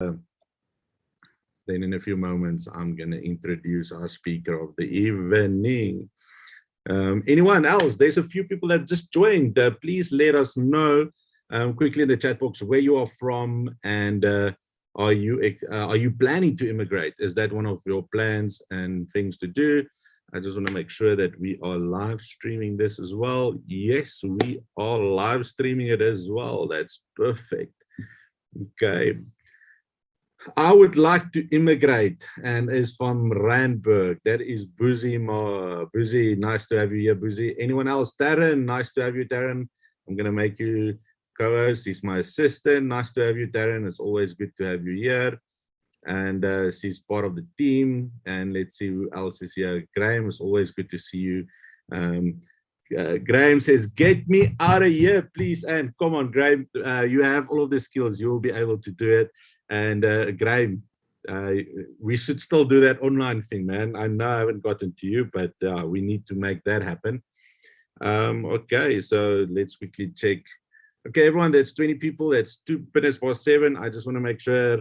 then in a few moments, I'm going to introduce our speaker of the evening. Anyone else? There's a few people that just joined. Please let us know quickly in the chat box where you are from, and are you planning to immigrate? Is that one of your plans and things to do? I just want to make sure that we are live streaming this as well. Yes, we are live streaming it as well. That's perfect. Okay. I would like to immigrate and is from Randburg. That is Boozy. Boozy, nice to have you here, Boozy. Anyone else? Darren, nice to have you, Darren. I'm going to make you co-host. He's my assistant. Nice to have you, Darren. It's always good to have you here. And she's part of the team. And let's see who else is here. Graham, it's always good to see you. Graham says, get me out of here, please. And come on, Graham, you have all of the skills. You'll be able to do it. And Graham, we should still do that online thing, man. I know I haven't gotten to you, but we need to make that happen. Okay, so let's quickly check. Okay, everyone, that's 20 people. That's 2 minutes past 7. I just want to make sure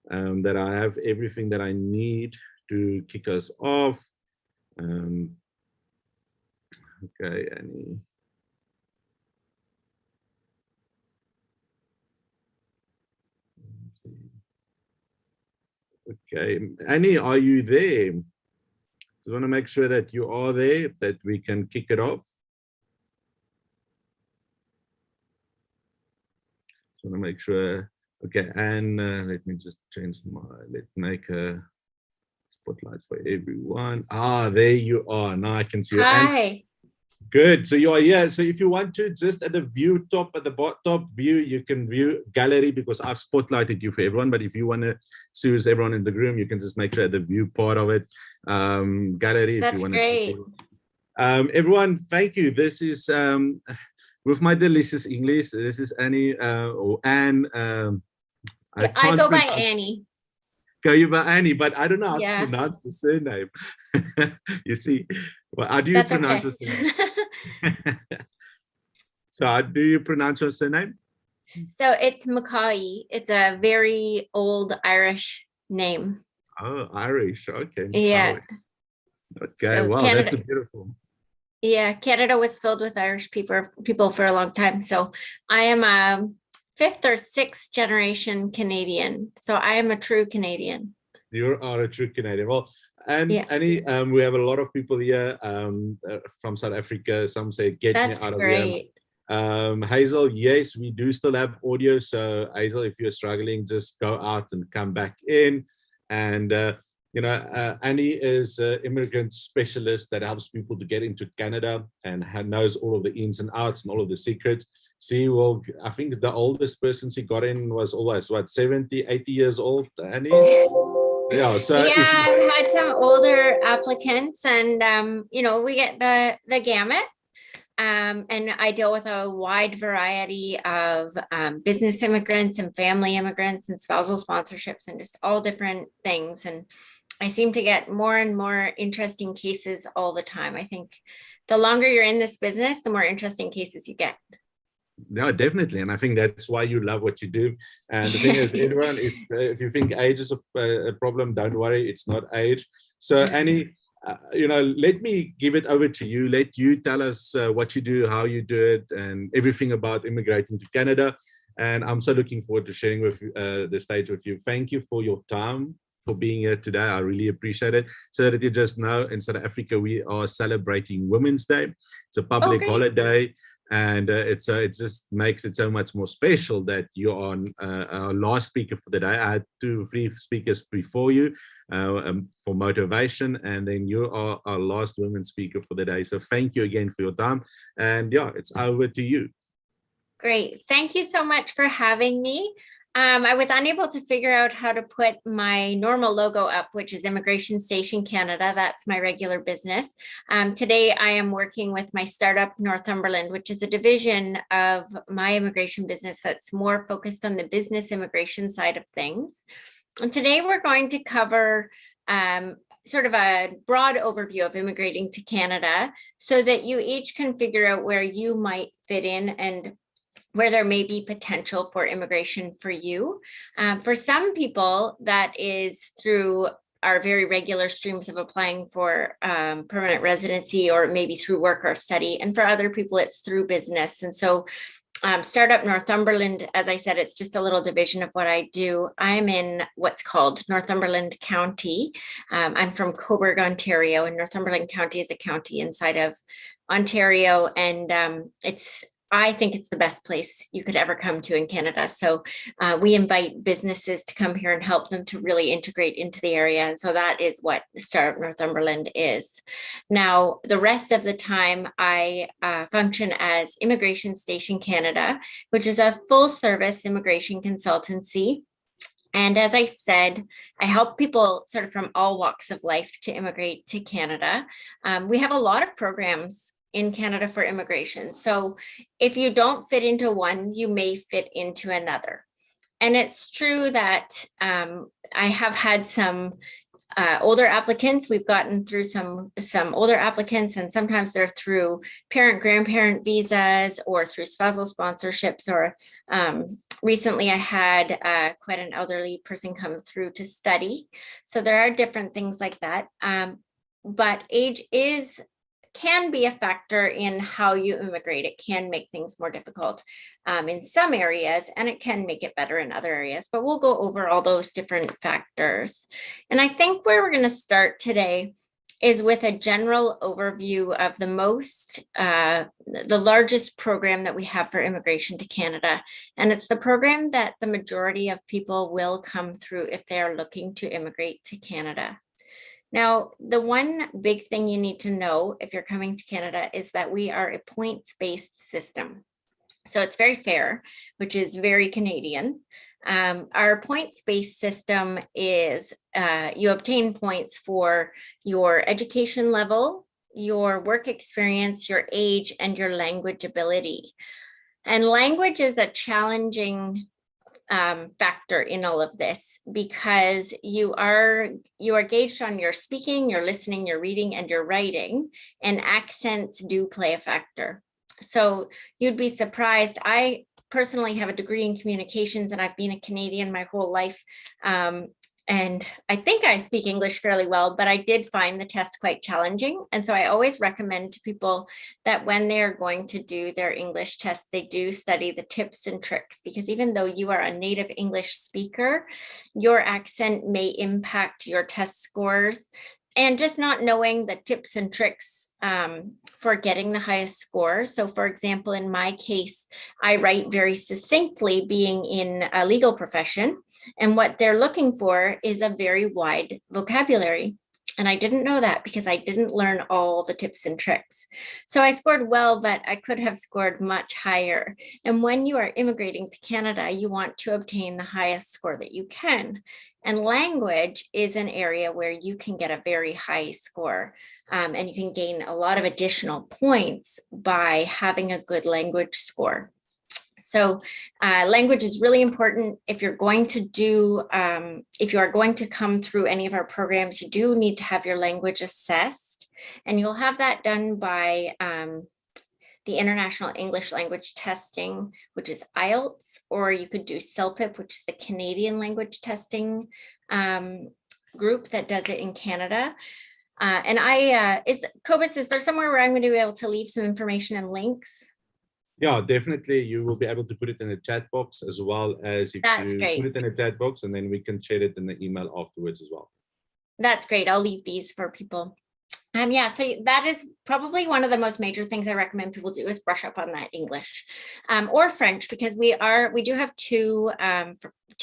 that I have everything that I need to kick us off. Okay, Annie. Okay, Annie, are you there? Just want to make sure that you are there, that we can kick it off. Just want to make sure. Okay, and let me just change let's make a spotlight for everyone. Ah, there you are. Now I can see you. Hi. Good. So you are here. So if you want to, just at the view top, at the top view, you can view gallery because I've spotlighted you for everyone. But if you want to choose everyone in the room, you can just make sure at the view part of it, gallery. That's if you want great. To. Everyone, thank you. This is with my delicious English. This is Annie or Anne. I go by Annie. Go you by Annie, but I don't know how Yeah. to pronounce the surname. You see, well, how do you That's pronounce okay. the surname? So how do you pronounce your surname? So it's MCCAUGHEY. It's a very old Irish name. Oh, Irish. Okay. Yeah. Okay. So wow, Canada, that's a beautiful. Yeah, Canada was filled with Irish people for a long time. So I am a 5th or 6th generation Canadian. So I am a true Canadian. You are a true Canadian. Well, and yeah. Annie, we have a lot of people here from South Africa. Some say, get That's me out great. of here. Hazel, yes, we do still have audio. So Hazel, if you're struggling, just go out and come back in. And, you know, Annie is an immigrant specialist that helps people to get into Canada and knows all of the ins and outs and all of the secrets. See, well, I think the oldest person she got in was always, what, 70, 80 years old, Annie? Yeah, so yeah, I've had some older applicants, and you know, we get the gamut. And I deal with a wide variety of business immigrants and family immigrants and spousal sponsorships and just all different things. And I seem to get more and more interesting cases all the time. I think the longer you're in this business, the more interesting cases you get. No, definitely. And I think that's why you love what you do. And the thing is, everyone, if you think age is a problem, don't worry, it's not age. So Annie, you know, let me give it over to you. Let you tell us what you do, how you do it, and everything about immigrating to Canada. And I'm so looking forward to sharing with the stage with you. Thank you for your time, for being here today. I really appreciate it. So that you just know, in South Africa, we are celebrating Women's Day. It's a public holiday. And it just makes it so much more special that you're on our last speaker for the day. I had 2 or 3 speakers before you for motivation, and then you are our last women speaker for the day. So thank you again for your time. And yeah, it's over to you. Great. Thank you so much for having me. I was unable to figure out how to put my normal logo up, which is Immigration Station Canada. That's my regular business. Today, I am working with my startup, Northumberland, which is a division of my immigration business that's more focused on the business immigration side of things. And today, we're going to cover sort of a broad overview of immigrating to Canada so that you each can figure out where you might fit in and where there may be potential for immigration for you. For some people, that is through our very regular streams of applying for permanent residency, or maybe through work or study. And for other people, it's through business. And so Startup Northumberland, as I said, it's just a little division of what I do. I'm in what's called Northumberland County. I'm from Cobourg, Ontario, and Northumberland County is a county inside of Ontario. And I think it's the best place you could ever come to in Canada. So we invite businesses to come here and help them to really integrate into the area. And so that is what Startup Northumberland is. Now, the rest of the time, I function as Immigration Station Canada, which is a full service immigration consultancy. And as I said, I help people sort of from all walks of life to immigrate to Canada. We have a lot of programs in Canada for immigration. So if you don't fit into one, you may fit into another. And it's true that I have had some older applicants. We've gotten through some older applicants, and sometimes they're through parent-grandparent visas or through spousal sponsorships, or recently I had quite an elderly person come through to study. So there are different things like that. But age can be a factor in how you immigrate. It can make things more difficult in some areas, and it can make it better in other areas, but we'll go over all those different factors. And I think where we're going to start today is with a general overview of the largest program that we have for immigration to Canada. And it's the program that the majority of people will come through if they are looking to immigrate to Canada. Now, the one big thing you need to know if you're coming to Canada is that we are a points-based system. So it's very fair, which is very Canadian. Our points-based system is you obtain points for your education level, your work experience, your age, and your language ability. And language is a challenging factor in all of this, because you are gauged on your speaking, your listening, your reading, and your writing, and accents do play a factor. So you'd be surprised. I personally have a degree in communications, and I've been a Canadian my whole life. And I think I speak English fairly well, but I did find the test quite challenging. And so I always recommend to people that when they're going to do their English test, they do study the tips and tricks, because even though you are a native English speaker, your accent may impact your test scores. And just not knowing the tips and tricks for getting the highest score. So for example, in my case, I write very succinctly, being in a legal profession, and what they're looking for is a very wide vocabulary. And I didn't know that because I didn't learn all the tips and tricks. So I scored well, but I could have scored much higher. And when you are immigrating to Canada, you want to obtain the highest score that you can. And language is an area where you can get a very high score. And you can gain a lot of additional points by having a good language score. So language is really important. If you're going to if you are going to come through any of our programs, you do need to have your language assessed, and you'll have that done by the International English Language Testing, which is IELTS, or you could do CELPIP, which is the Canadian Language Testing group that does it in Canada. And Cobus, is there somewhere where I'm going to be able to leave some information and links? Yeah, definitely. You will be able to put it in the chat box, as well as if That's you great. put it in the chat box, and then we can share it in the email afterwards as well. That's great. I'll leave these for people. Yeah, so that is probably one of the most major things I recommend people do, is brush up on that English or French, because we do have two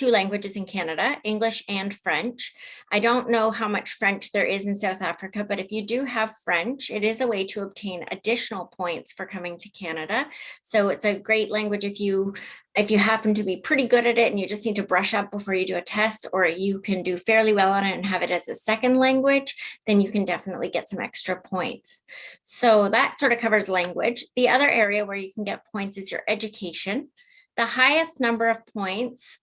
languages in Canada, English and French. I don't know how much French there is in South Africa, but if you do have French, it is a way to obtain additional points for coming to Canada. So it's a great language if you happen to be pretty good at it and you just need to brush up before you do a test, or you can do fairly well on it and have it as a second language, then you can definitely get some extra points. So that sort of covers language. The other area where you can get points is your education. The highest number of points,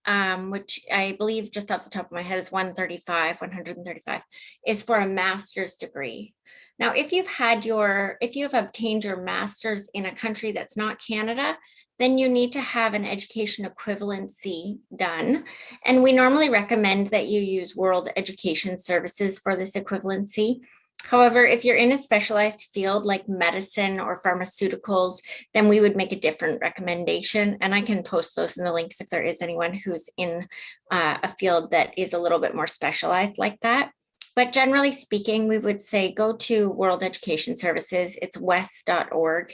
which I believe just off the top of my head is 135, is for a master's degree. Now, if you've obtained your master's in a country that's not Canada, then you need to have an education equivalency done. And we normally recommend that you use World Education Services for this equivalency. However, if you're in a specialized field like medicine or pharmaceuticals, then we would make a different recommendation. And I can post those in the links if there is anyone who's in a field that is a little bit more specialized like that. But generally speaking, we would say go to World Education Services. It's wes.org,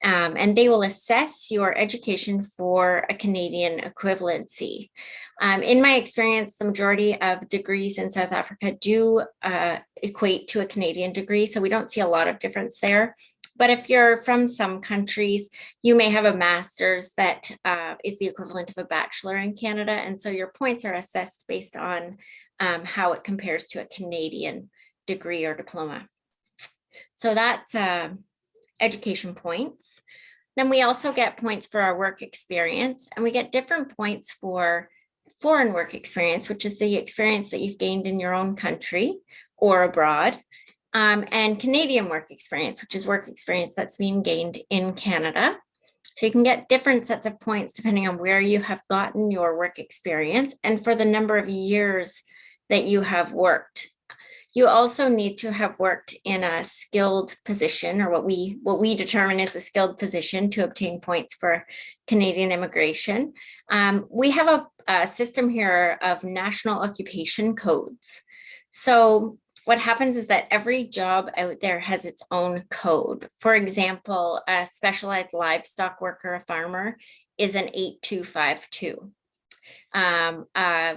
and they will assess your education for a Canadian equivalency. In my experience, the majority of degrees in South Africa do equate to a Canadian degree, so we don't see a lot of difference there. But if you're from some countries, you may have a master's that is the equivalent of a bachelor in Canada. And so your points are assessed based on how it compares to a Canadian degree or diploma. So that's education points. Then we also get points for our work experience, and we get different points for foreign work experience, which is the experience that you've gained in your own country or abroad. And Canadian work experience, which is work experience that's being gained in Canada. So you can get different sets of points depending on where you have gotten your work experience and for the number of years that you have worked. You also need to have worked in a skilled position, or what we determine is a skilled position, to obtain points for Canadian immigration. We have a system here of national occupation codes. So what happens is that every job out there has its own code. For example, a specialized livestock worker, a farmer, is an 8252.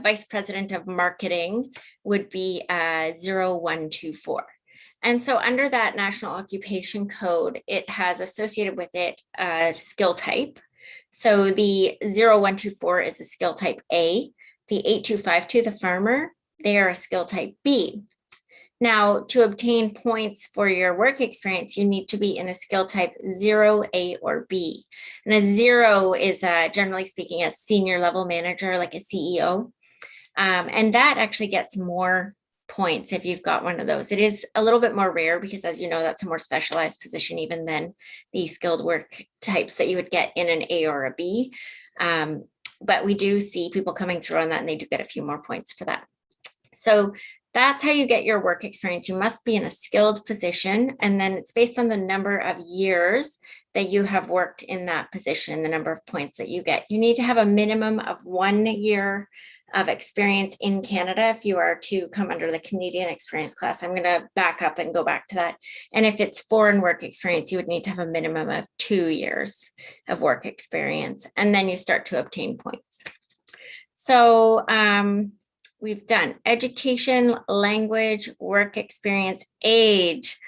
Vice president of marketing would be 0124. And so under that national occupation code, it has associated with it a skill type. So the 0124 is a skill type A. The 8252, the farmer, they are a skill type B. Now, to obtain points for your work experience, you need to be in a skill type 0, A, or B. And a 0 is, generally speaking, a senior level manager, like a CEO. And that actually gets more points if you've got one of those. It is a little bit more rare because, as you know, that's a more specialized position even than the skilled work types that you would get in an A or a B. But we do see people coming through on that, and they do get a few more points for that. So that's how you get your work experience. You must be in a skilled position, and then it's based on the number of years that you have worked in that position, the number of points that you get. You need to have a minimum of 1 year of experience in Canada if you are to come under the Canadian experience class. I'm going to back up and go back to that. And if it's foreign work experience, you would need to have a minimum of 2 years of work experience, and then you start to obtain points. So, we've done education, language, work experience, age.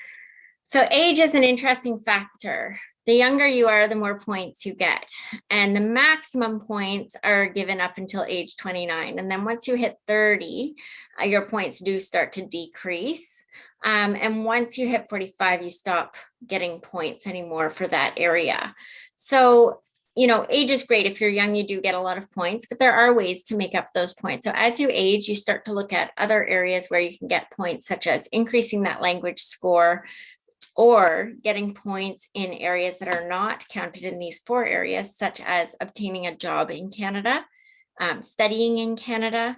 So age is an interesting factor. The younger you are, the more points you get. And the maximum points are given up until age 29. And then once you hit 30, your points do start to decrease. And once you hit 45, you stop getting points anymore for that area. So age is great. If you're young, you do get a lot of points, but there are ways to make up those points. So as you age, you start to look at other areas where you can get points, such as increasing that language score or getting points in areas that are not counted in these 4 areas, such as obtaining a job in Canada, studying in Canada,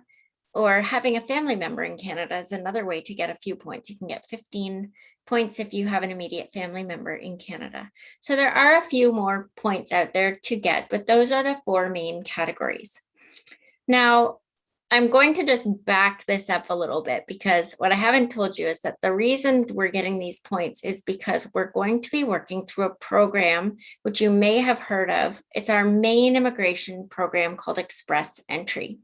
or having a family member in Canada is another way to get a few points. You can get 15 points if you have an immediate family member in Canada. So there are a few more points out there to get, but those are the 4 main categories. Now, I'm going to just back this up a little bit, because what I haven't told you is that the reason we're getting these points is because we're going to be working through a program which you may have heard of. It's our main immigration program called Express Entry.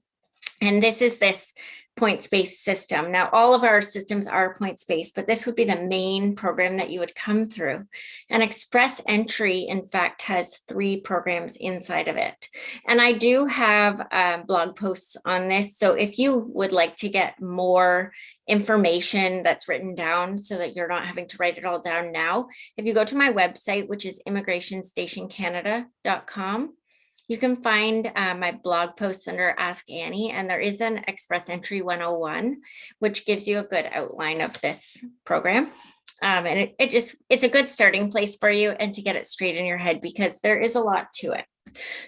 And this is this points-based system. Now, all of our systems are points-based, but this would be the main program that you would come through. And Express Entry, in fact, has 3 programs inside of it. And I do have blog posts on this. So if you would like to get more information that's written down so that you're not having to write it all down now, if you go to my website, which is immigrationstationcanada.com, you can find my blog posts under Ask Annie, and there is an Express Entry 101, which gives you a good outline of this program. And it's a good starting place for you and to get it straight in your head, because there is a lot to it.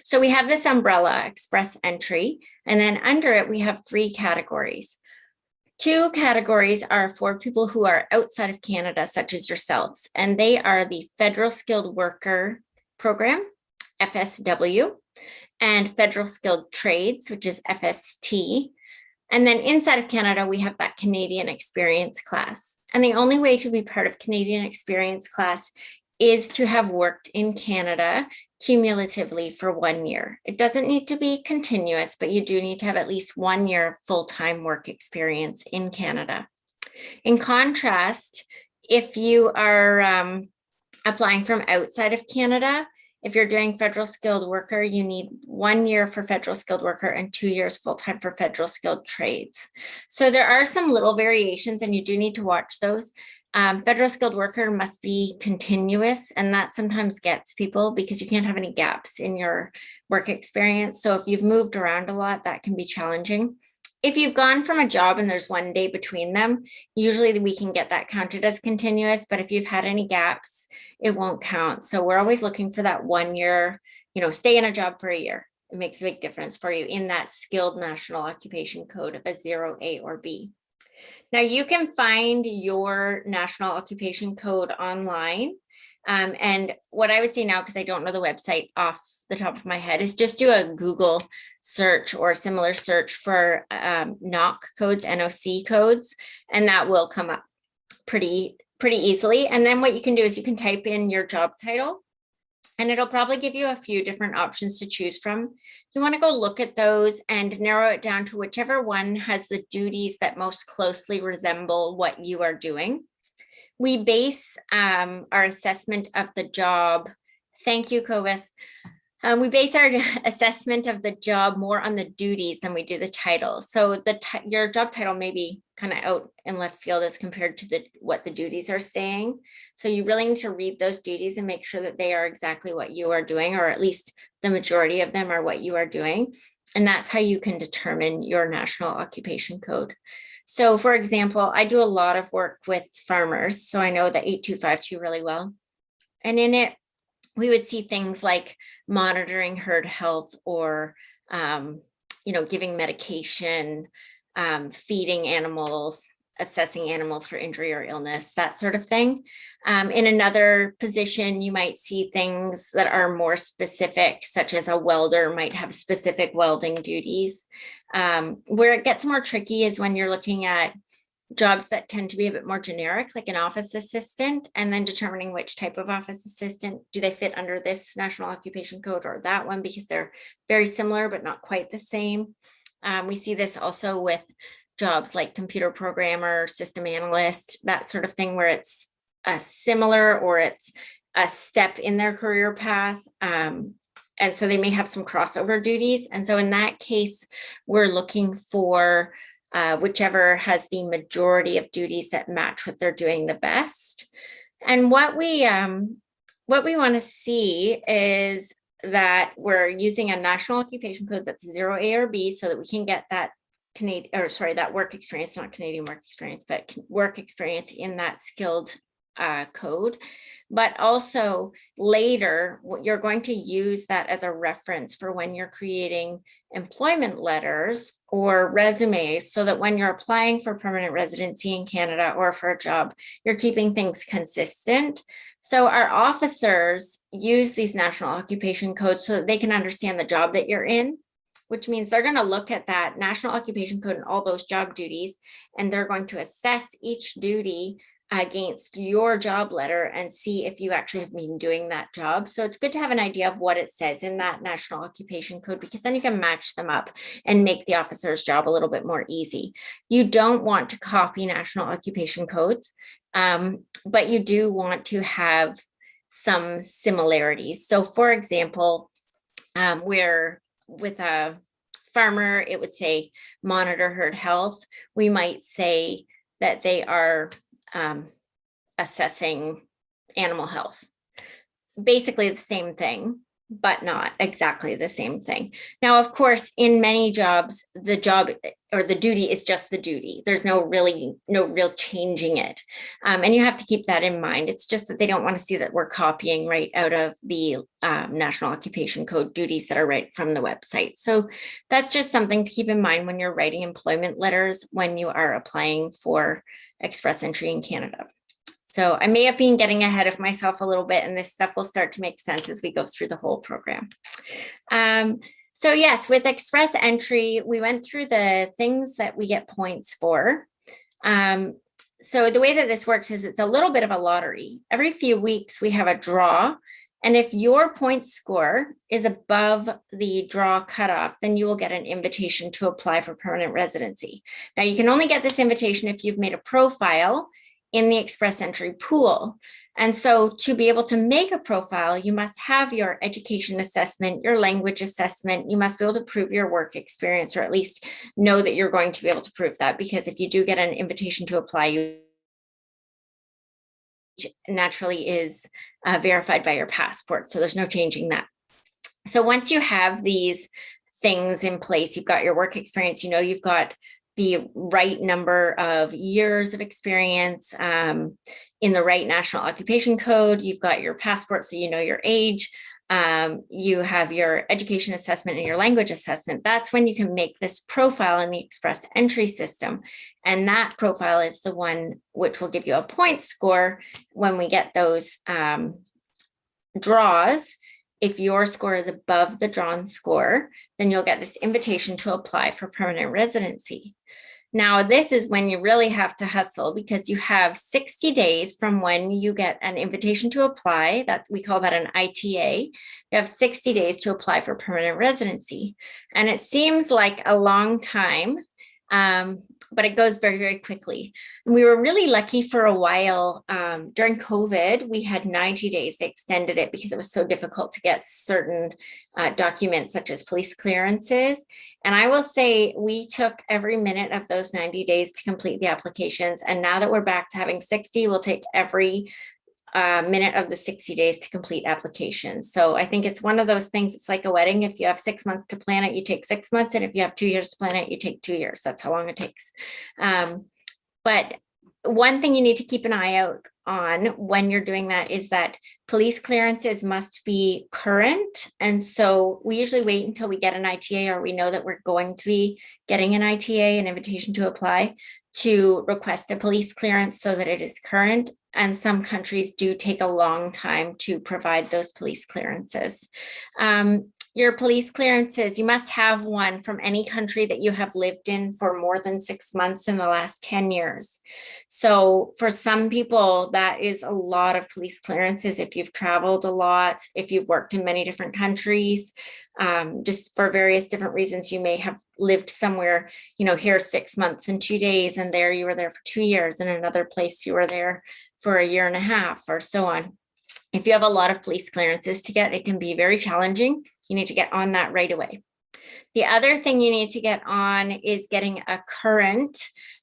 So we have this umbrella, express entry, and then under it, we have 3 categories. 2 categories are for people who are outside of Canada, such as yourselves, and they are the Federal Skilled Worker Program, FSW, and Federal Skilled Trades, which is FST. And then inside of Canada, we have that Canadian Experience class. And the only way to be part of Canadian Experience class is to have worked in Canada cumulatively for 1 year. It doesn't need to be continuous, but you do need to have at least 1 year of full-time work experience in Canada. In contrast, if you are applying from outside of Canada, if you're doing federal skilled worker, you need 1 year for federal skilled worker and 2 years full-time for federal skilled trades. So there are some little variations and you do need to watch those. Federal skilled worker must be continuous, and that sometimes gets people because you can't have any gaps in your work experience. So if you've moved around a lot, that can be challenging. If you've gone from a job and there's 1 day between them, usually we can get that counted as continuous, but if you've had any gaps, it won't count. So we're always looking for that 1 year, stay in a job for a year. It makes a big difference for you in that skilled national occupation code of a 0A or B. Now you can find your national occupation code online. And what I would say now, because I don't know the website off the top of my head, is just do a Google search or similar search for NOC codes, NOC codes, and that will come up pretty easily. And then what you can do is you can type in your job title, and it'll probably give you a few different options to choose from. You want to go look at those and narrow it down to whichever one has the duties that most closely resemble what you are doing. We base our assessment of the job. Thank you, Kovis. We base our assessment of the job more on the duties than we do the title. So your job title may be kind of out in left field as compared to what the duties are saying. So you really need to read those duties and make sure that they are exactly what you are doing, or at least the majority of them are what you are doing. And that's how you can determine your national occupation code. So for example, I do a lot of work with farmers, so I know the 8252 really well. And in it, we would see things like monitoring herd health or, giving medication, feeding animals, assessing animals for injury or illness, that sort of thing. In another position, you might see things that are more specific, such as a welder might have specific welding duties. Where it gets more tricky is when you're looking at jobs that tend to be a bit more generic, like an office assistant, and then determining which type of office assistant, do they fit under this national occupation code or that one, because they're very similar, but not quite the same. We see this also with jobs like computer programmer, system analyst, that sort of thing, where it's similar or it's a step in their career path. And so they may have some crossover duties. And so in that case, we're looking for whichever has the majority of duties that match what they're doing the best. And what we want to see is that we're using a national occupation code that's 0A or B, so that we can get that that work experience, not Canadian work experience, but work experience in that skilled code. But also later, you're going to use that as a reference for when you're creating employment letters or resumes, so that when you're applying for permanent residency in Canada or for a job, you're keeping things consistent. So our officers use these national occupation codes so that they can understand the job that you're in, which means they're going to look at that national occupation code and all those job duties, and they're going to assess each duty against your job letter and see if you actually have been doing that job. So it's good to have an idea of what it says in that national occupation code, because then you can match them up and make the officer's job a little bit more easy. You don't want to copy national occupation codes, but you do want to have some similarities. So for example, where with a farmer, it would say monitor herd health. We might say that they are assessing animal health. Basically the same thing, but not exactly the same thing. Now, of course, in many jobs, the job or the duty is just the duty. There's no real changing it. And you have to keep that in mind. It's just that they don't want to see that we're copying right out of the National Occupation Code duties that are right from the website. So that's just something to keep in mind when you're writing employment letters when you are applying for express entry in Canada. So I may have been getting ahead of myself a little bit, and this stuff will start to make sense as we go through the whole program. So yes, with express entry, we went through the things that we get points for. So the way that this works is it's a little bit of a lottery. Every few weeks we have a draw, and if your point score is above the draw cutoff, then you will get an invitation to apply for permanent residency. Now you can only get this invitation if you've made a profile in the express entry pool. And so to be able to make a profile, you must have your education assessment, your language assessment. You must be able to prove your work experience, or at least know that you're going to be able to prove that, because if you do get an invitation to apply, you naturally is verified by your passport. So there's no changing that. So once you have these things in place, you've got your work experience, you know, you've got the right number of years of experience in the right National Occupation Code. You've got your passport, so you know your age. You have your education assessment and your language assessment. That's when you can make this profile in the express entry system. And that profile is the one which will give you a point score when we get those draws. If your score is above the drawn score, then you'll get this invitation to apply for permanent residency. Now, this is when you really have to hustle, because you have 60 days from when you get an invitation to apply. That we call that an ITA. You have 60 days to apply for permanent residency. And it seems like a long time, but it goes very, very quickly. And we were really lucky for a while. During COVID, we had 90 days. They extended it because it was so difficult to get certain documents, such as police clearances. And I will say we took every minute of those 90 days to complete the applications. And now that we're back to having 60, we'll take every minute of the 60 days to complete applications. So I think it's one of those things. It's like a wedding. If you have 6 months to plan it, you take 6 months. And if you have 2 years to plan it, you take 2 years. That's how long it takes. But one thing you need to keep an eye out on when you're doing that is that police clearances must be current. And so we usually wait until we get an ITA, or we know that we're going to be getting an ITA, an invitation to apply, to request a police clearance so that it is current. And some countries do take a long time to provide those police clearances. Your police clearances, you must have one from any country that you have lived in for more than 6 months in the last 10 years. So for some people, that is a lot of police clearances. If you've traveled a lot, if you've worked in many different countries, just for various different reasons, you may have lived somewhere, you know, here 6 months and 2 days, and there you were there for 2 years, and another place you were there for a year and a half, or so on. If you have a lot of police clearances to get, it can be very challenging. You need to get on that right away. The other thing you need to get on is getting a current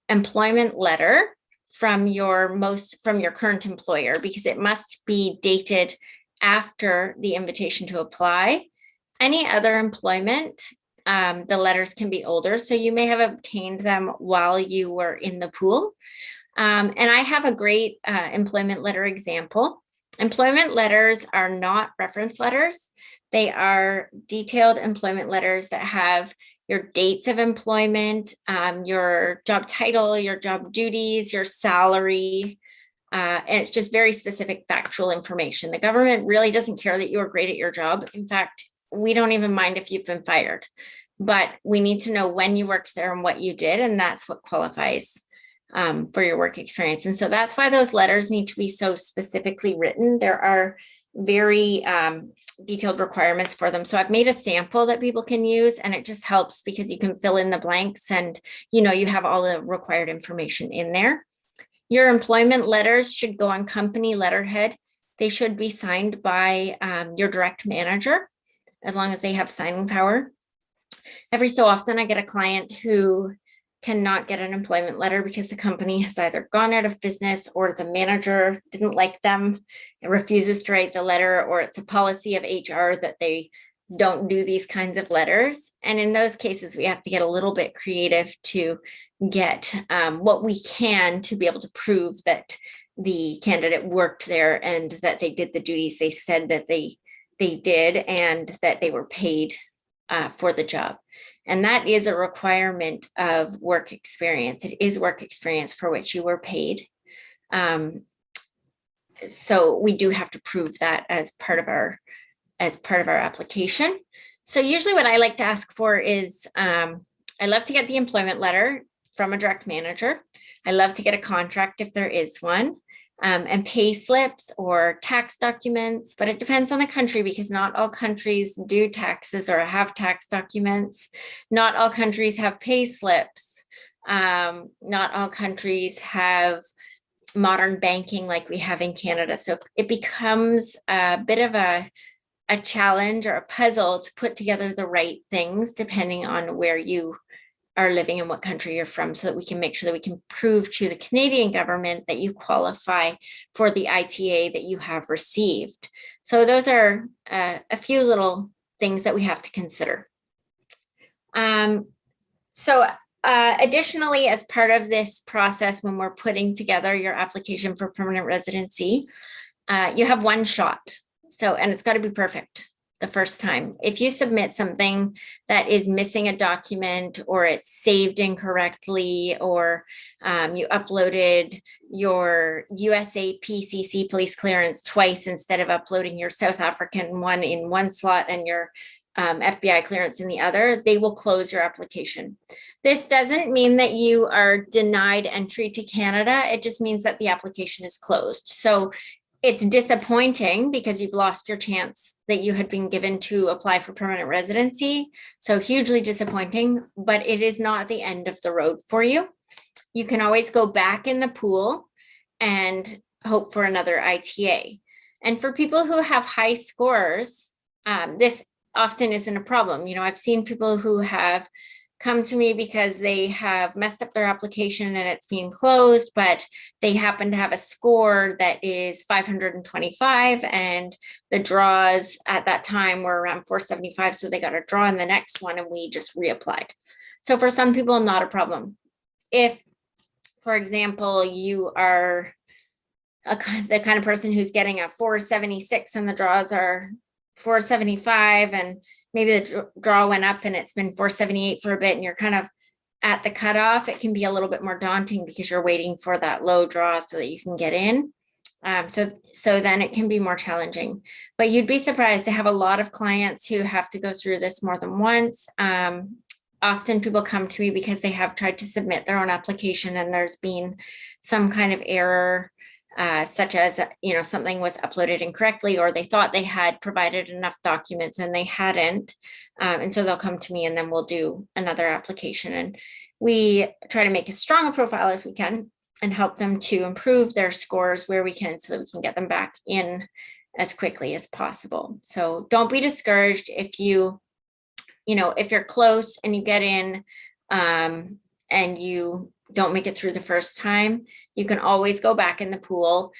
employment letter from your current employer, because it must be dated after the invitation to apply. Any other employment, the letters can be older, so you may have obtained them while you were in the pool. And I have a great employment letter example. Employment letters are not reference letters. They are detailed employment letters that have your dates of employment, your job title, your job duties, your salary, and it's just very specific factual information. The government really doesn't care that you are great at your job. In fact, we don't even mind if you've been fired, but we need to know when you worked there and what you did, and that's what qualifies for your work experience. And so that's why those letters need to be so specifically written. There are very detailed requirements for them. So I've made a sample that people can use, and it just helps because you can fill in the blanks and, you know, you have all the required information in there. Your employment letters should go on company letterhead. They should be signed by your direct manager, as long as they have signing power. Every so often I get a client who cannot get an employment letter because the company has either gone out of business, or the manager didn't like them and refuses to write the letter, or it's a policy of HR that they don't do these kinds of letters. And in those cases, we have to get a little bit creative to get what we can to be able to prove that the candidate worked there and that they did the duties they said that they did, and that they were paid for the job. And that is a requirement of work experience. It is work experience for which you were paid. So we do have to prove that as part of our application. So usually what I like to ask for is, I love to get the employment letter from a direct manager. I love to get a contract if there is one, and pay slips or tax documents, but it depends on the country because not all countries do taxes or have tax documents. Not all countries have pay slips. Not all countries have modern banking like we have in Canada. So it becomes a bit of a challenge or a puzzle to put together the right things depending on where you are living and what country you're from, so that we can make sure that we can prove to the Canadian government that you qualify for the ITA that you have received. So those are a few little things that we have to consider. Additionally, as part of this process, when we're putting together your application for permanent residency, you have one shot. And it's got to be perfect the first time. If you submit something that is missing a document, or it's saved incorrectly, or you uploaded your USA PCC police clearance twice instead of uploading your South African one in one slot and your FBI clearance in the other, they will close your application. This doesn't mean that you are denied entry to Canada. It just means that the application is closed. So it's disappointing because you've lost your chance that you had been given to apply for permanent residency. So hugely disappointing, but it is not the end of the road for you. You can always go back in the pool and hope for another ITA. And for people who have high scores, this often isn't a problem. I've seen people who have come to me because they have messed up their application and it's being closed, but they happen to have a score that is 525 and the draws at that time were around 475. So they got a draw in the next one and we just reapplied. So for some people, not a problem. If, for example, you are the kind of person who's getting a 476 and the draws are 475, and maybe the draw went up and it's been 478 for a bit and you're kind of at the cutoff, it can be a little bit more daunting because you're waiting for that low draw so that you can get in. So then it can be more challenging, but you'd be surprised to have a lot of clients who have to go through this more than once. Often people come to me because they have tried to submit their own application and there's been some kind of error, such as, something was uploaded incorrectly, or they thought they had provided enough documents and they hadn't. And so they'll come to me and then we'll do another application. And we try to make as strong a profile as we can and help them to improve their scores where we can so that we can get them back in as quickly as possible. So don't be discouraged if if you're close and you get in and you don't make it through the first time, you can always go back in the pool.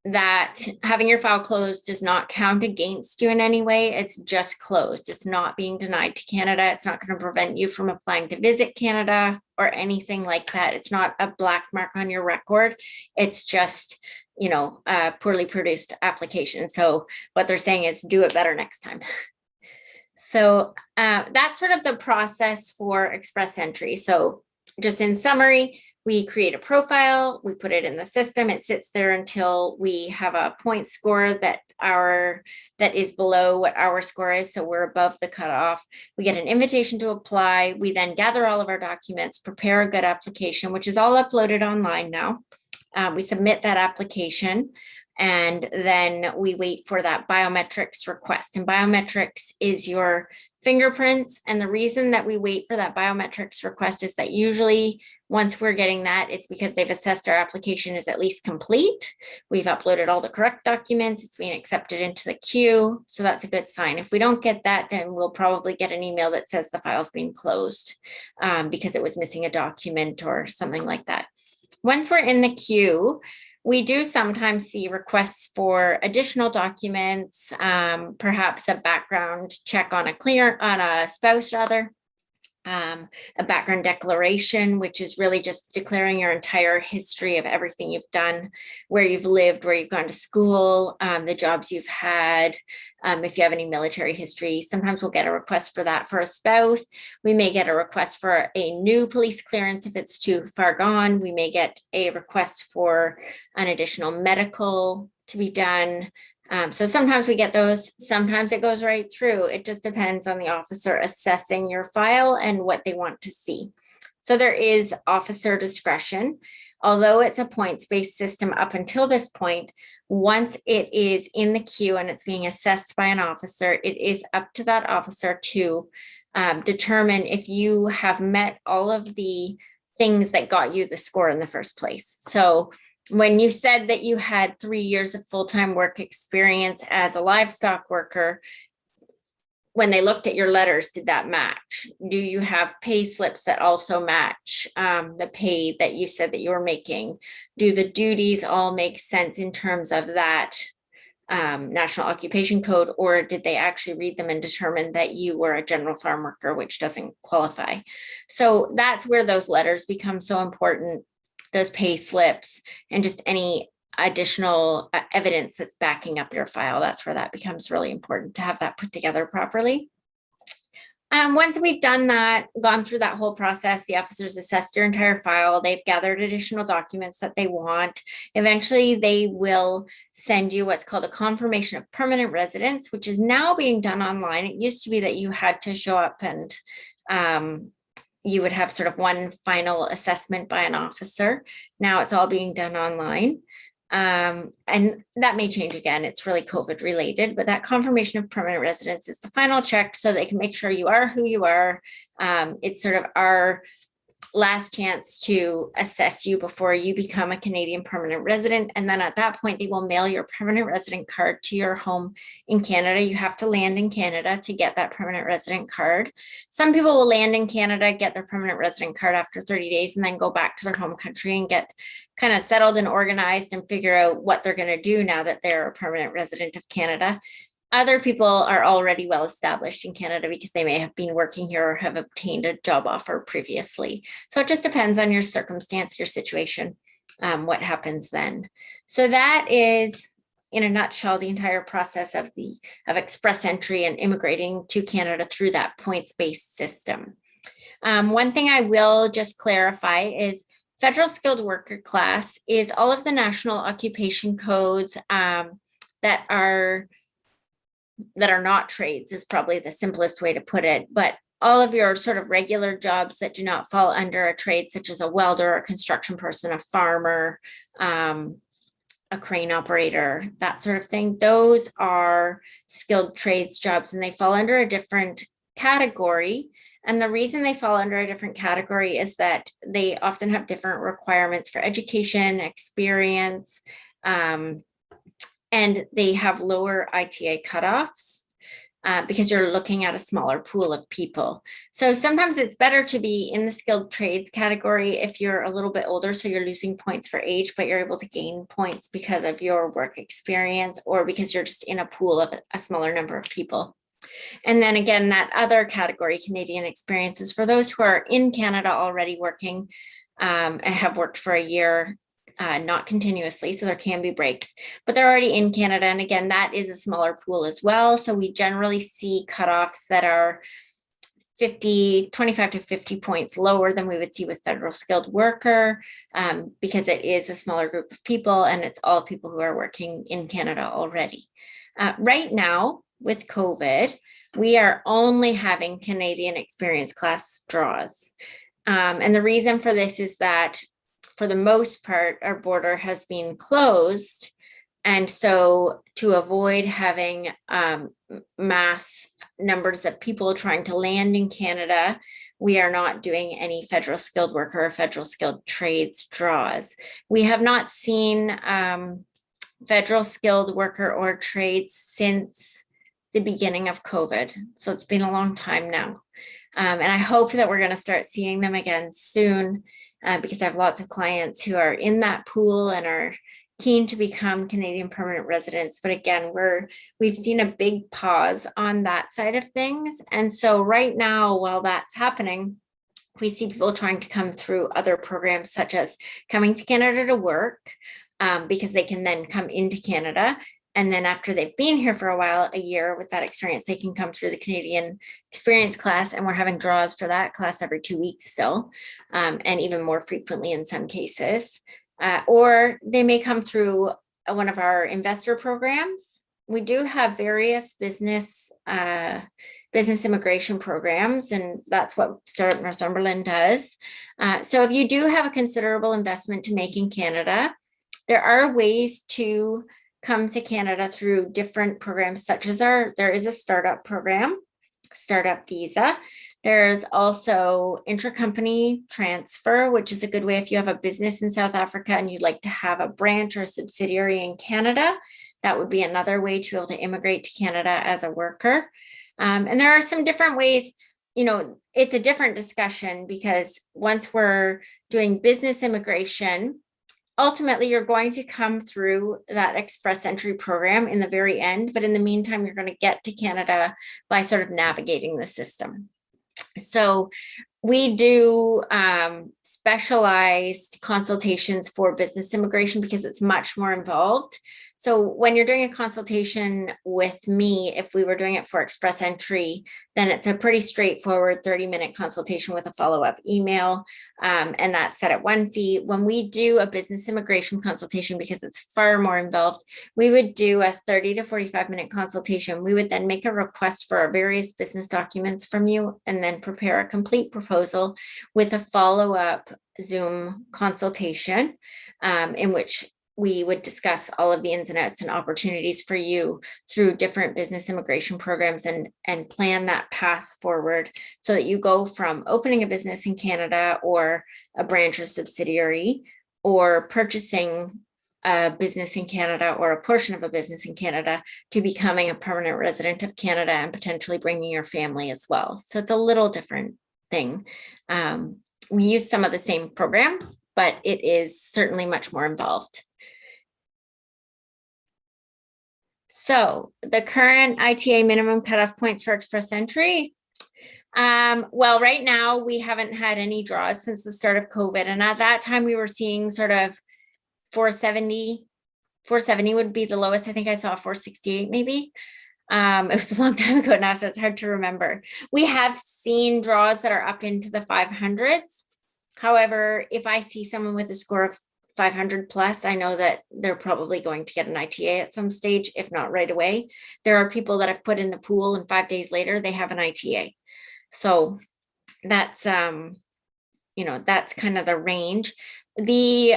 That having your file closed does not count against you in any way. It's just closed. It's not being denied to Canada. It's not going to prevent you from applying to visit Canada or anything like that. It's not a black mark on your record. It's just, a poorly produced application. So what they're saying is do it better next time. So that's sort of the process for express entry. So just in summary, we create a profile, we put it in the system, it sits there until we have a point score that is below what our score is, so we're above the cutoff. We get an invitation to apply, we then gather all of our documents, prepare a good application, which is all uploaded online now. We submit that application, and then we wait for that biometrics request. And biometrics is your fingerprints. And the reason that we wait for that biometrics request is that usually once we're getting that, it's because they've assessed our application is at least complete. We've uploaded all the correct documents. It's being accepted into the queue. So that's a good sign. If we don't get that, then we'll probably get an email that says the file's being closed because it was missing a document or something like that. Once we're in the queue, We do sometimes see requests for additional documents, perhaps a background check on a spouse rather. A background declaration, which is really just declaring your entire history of everything you've done, where you've lived, where you've gone to school, the jobs you've had, if you have any military history. Sometimes we'll get a request for that for a spouse. We may get a request for a new police clearance if it's too far gone. We may get a request for an additional medical to be done. So sometimes we get those, sometimes it goes right through. It just depends on the officer assessing your file and what they want to see. So there is officer discretion. Although it's a points-based system up until this point, once it is in the queue and it's being assessed by an officer, it is up to that officer to determine if you have met all of the things that got you the score in the first place. So when you said that you had 3 years of full-time work experience as a livestock worker, when they looked at your letters, did that match? Do you have pay slips that also match the pay that you said that you were making? Do the duties all make sense in terms of that National Occupation Code, or did they actually read them and determine that you were a general farm worker, which doesn't qualify? So that's where those letters become so important, those pay slips, and just any additional evidence that's backing up your file. That's where that becomes really important to have that put together properly. Once we've done that, gone through that whole process, the officers assessed your entire file, they've gathered additional documents that they want. Eventually, they will send you what's called a confirmation of permanent residence, which is now being done online. It used to be that you had to show up and you would have sort of one final assessment by an officer. Now it's all being done online. And that may change again. It's really COVID related, but that confirmation of permanent residence is the final check so they can make sure you are who you are. It's sort of our last chance to assess you before you become a Canadian permanent resident. And then at that point, they will mail your permanent resident card to your home in Canada. You have to land in Canada to get that permanent resident card. Some people will land in Canada, get their permanent resident card after 30 days, and then go back to their home country and get kind of settled and organized and figure out what they're going to do now that they're a permanent resident of Canada. Other people are already well established in Canada because they may have been working here or have obtained a job offer previously. So it just depends on your circumstance, your situation, what happens then. So that is, in a nutshell, the entire process of express entry and immigrating to Canada through that points-based system. One thing I will just clarify is federal skilled worker class is all of the national occupation codes that are not trades is probably the simplest way to put it, but all of your sort of regular jobs that do not fall under a trade, such as a welder, a construction person, a farmer, a crane operator, that sort of thing, those are skilled trades jobs and they fall under a different category. And the reason they fall under a different category is that they often have different requirements for education, experience, and they have lower ITA cutoffs because you're looking at a smaller pool of people. So sometimes it's better to be in the skilled trades category if you're a little bit older, so you're losing points for age, but you're able to gain points because of your work experience or because you're just in a pool of a smaller number of people. And then again, that other category, Canadian experience, is for those who are in Canada already working and have worked for a year, not continuously, so there can be breaks, but they're already in Canada. And again, that is a smaller pool as well. So we generally see cutoffs that are 25 to 50 points lower than we would see with federal skilled worker because it is a smaller group of people and it's all people who are working in Canada already. Right now, with COVID, we are only having Canadian experience class draws. And the reason for this is that for the most part, our border has been closed. And so to avoid having mass numbers of people trying to land in Canada, we are not doing any federal skilled worker or federal skilled trades draws. We have not seen federal skilled worker or trades since the beginning of COVID. So it's been a long time now. And I hope that we're going to start seeing them again soon because I have lots of clients who are in that pool and are keen to become Canadian permanent residents. But again, we've seen a big pause on that side of things. And so right now, while that's happening, we see people trying to come through other programs, such as coming to Canada to work, because they can then come into Canada. And then after they've been here for a while, a year with that experience, they can come through the Canadian experience class. And we're having draws for that class every 2 weeks still, and even more frequently in some cases. Or they may come through one of our investor programs. We do have various business immigration programs, and that's what Startup Northumberland does. So if you do have a considerable investment to make in Canada, there are ways to come to Canada through different programs, such as there is a startup program, startup visa. There's also intercompany transfer, which is a good way if you have a business in South Africa and you'd like to have a branch or subsidiary in Canada. That would be another way to be able to immigrate to Canada as a worker. And there are some different ways. It's a different discussion, because once we're doing business immigration, ultimately you're going to come through that express entry program in the very end. But in the meantime, you're going to get to Canada by sort of navigating the system. So we do specialized consultations for business immigration because it's much more involved. So when you're doing a consultation with me, if we were doing it for express entry, then it's a pretty straightforward 30-minute consultation with a follow-up email, and that's set at one fee. When we do a business immigration consultation, because it's far more involved, we would do a 30 to 45-minute consultation. We would then make a request for our various business documents from you, and then prepare a complete proposal with a follow-up Zoom consultation, in which we would discuss all of the ins and outs and opportunities for you through different business immigration programs, and plan that path forward so that you go from opening a business in Canada or a branch or subsidiary, or purchasing a business in Canada or a portion of a business in Canada, to becoming a permanent resident of Canada and potentially bringing your family as well. So it's a little different thing. We use some of the same programs, but it is certainly much more involved. So the current ITA minimum cutoff points for express entry. Well, right now we haven't had any draws since the start of COVID. And at that time we were seeing sort of 470 would be the lowest. I think I saw 468 maybe. It was a long time ago now, so it's hard to remember. We have seen draws that are up into the 500s. However, if I see someone with a score of 500 plus, I know that they're probably going to get an ITA at some stage, if not right away. There are people that I've put in the pool and 5 days later, they have an ITA. So that's, that's kind of the range. The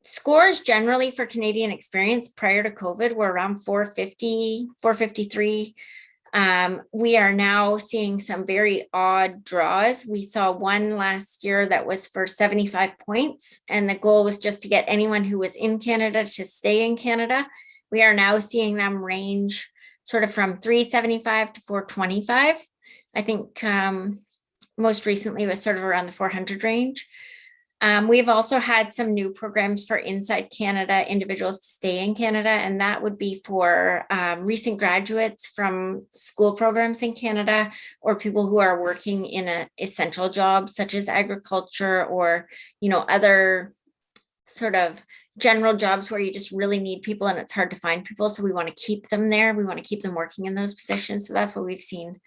scores generally for Canadian experience prior to COVID were around 450, 453. We are now seeing some very odd draws. We saw one last year that was for 75 points, and the goal was just to get anyone who was in Canada to stay in Canada. We are now seeing them range sort of from 375 to 425. I think most recently was sort of around the 400 range. We've also had some new programs for inside Canada individuals to stay in Canada, and that would be for recent graduates from school programs in Canada, or people who are working in an essential job such as agriculture, or other sort of general jobs where you just really need people and it's hard to find people. So we want to keep them there. We want to keep them working in those positions. So that's what we've seen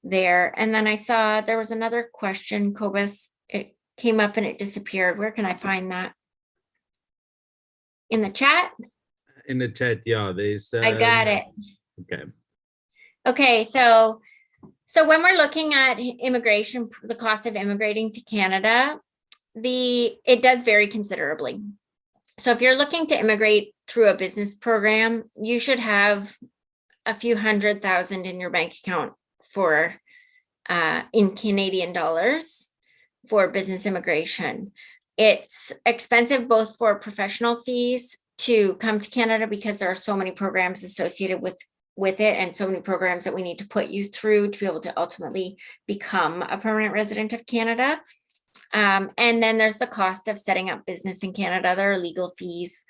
there. And then I saw there was another question, Cobus. It came up and it disappeared. Where can I find that? In the chat? In the chat, yeah. There's. I got it. Okay. Okay, so when we're looking at immigration, the cost of immigrating to Canada, it does vary considerably. So if you're looking to immigrate through a business program, you should have a few $100,000 in your bank account for in Canadian dollars for business immigration. It's expensive both for professional fees to come to Canada, because there are so many programs associated with it, and so many programs that we need to put you through to be able to ultimately become a permanent resident of Canada. And then there's the cost of setting up business in Canada. There are legal fees.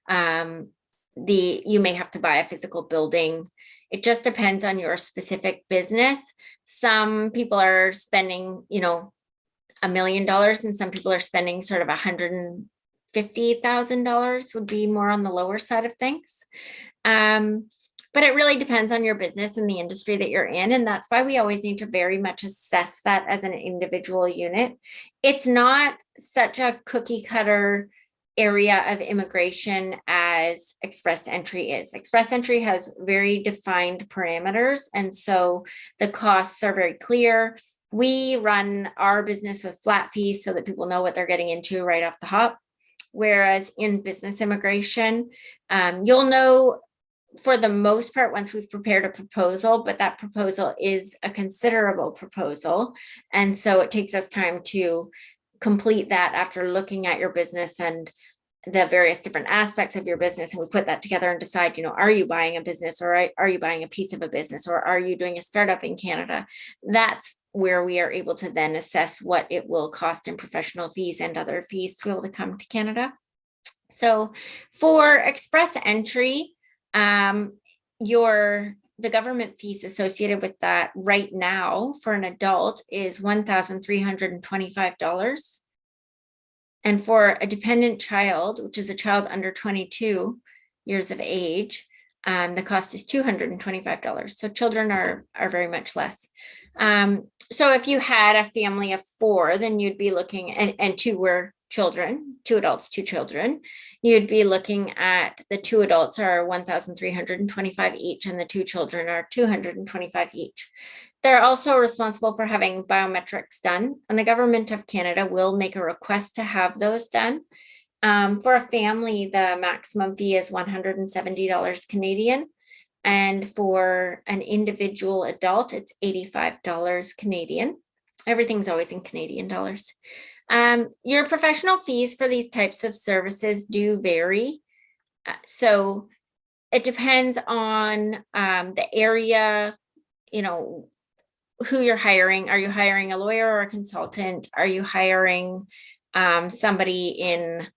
You may have to buy a physical building. It just depends on your specific business. Some people are spending, $1 million, and some people are spending sort of $150,000 would be more on the lower side of things. But it really depends on your business and the industry that you're in. And that's why we always need to very much assess that as an individual unit. It's not such a cookie cutter area of immigration as express entry is. Express entry has very defined parameters. And so the costs are very clear. We run our business with flat fees so that people know what they're getting into right off the hop. Whereas in business immigration, you'll know for the most part once we've prepared a proposal, but that proposal is a considerable proposal. And so it takes us time to complete that after looking at your business and the various different aspects of your business. And we put that together and decide, are you buying a business, or are you buying a piece of a business, or are you doing a startup in Canada? That's where we are able to then assess what it will cost in professional fees and other fees to be able to come to Canada. So for express entry, the government fees associated with that right now for an adult is $1,325. And for a dependent child, which is a child under 22 years of age, the cost is $225. So children are very much less. So if you had a family of 4, then you'd be looking, and 2 were children, 2 adults, 2 children, you'd be looking at the 2 adults are $1,325 each, and the 2 children are $225 each. They're also responsible for having biometrics done, and the government of Canada will make a request to have those done. For a family, the maximum fee is $170 Canadian. And for an individual adult, it's $85 Canadian. Everything's always in Canadian dollars. Your professional fees for these types of services do vary. So it depends on the area, who you're hiring. Are you hiring a lawyer or a consultant? Are you hiring somebody in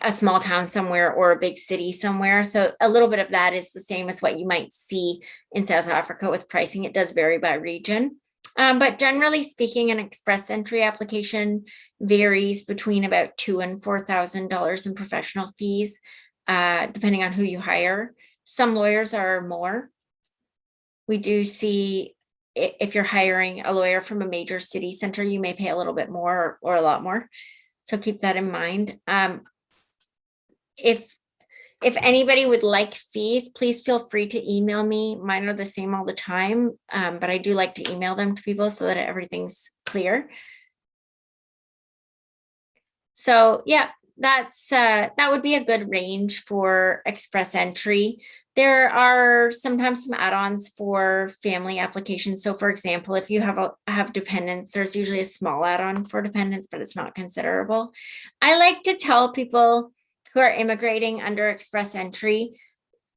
a small town somewhere or a big city somewhere? So a little bit of that is the same as what you might see in South Africa with pricing. It does vary by region. But generally speaking, an express entry application varies between about $2,000 and $4,000 in professional fees, depending on who you hire. Some lawyers are more. We do see if you're hiring a lawyer from a major city center, you may pay a little bit more or a lot more. So keep that in mind. If anybody would like fees, please feel free to email me. Mine are the same all the time, but I do like to email them to people so that everything's clear. So yeah, that would be a good range for express entry. There are sometimes some add-ons for family applications. So for example, if you have dependents, there's usually a small add-on for dependents, but it's not considerable. I like to tell people who are immigrating under express entry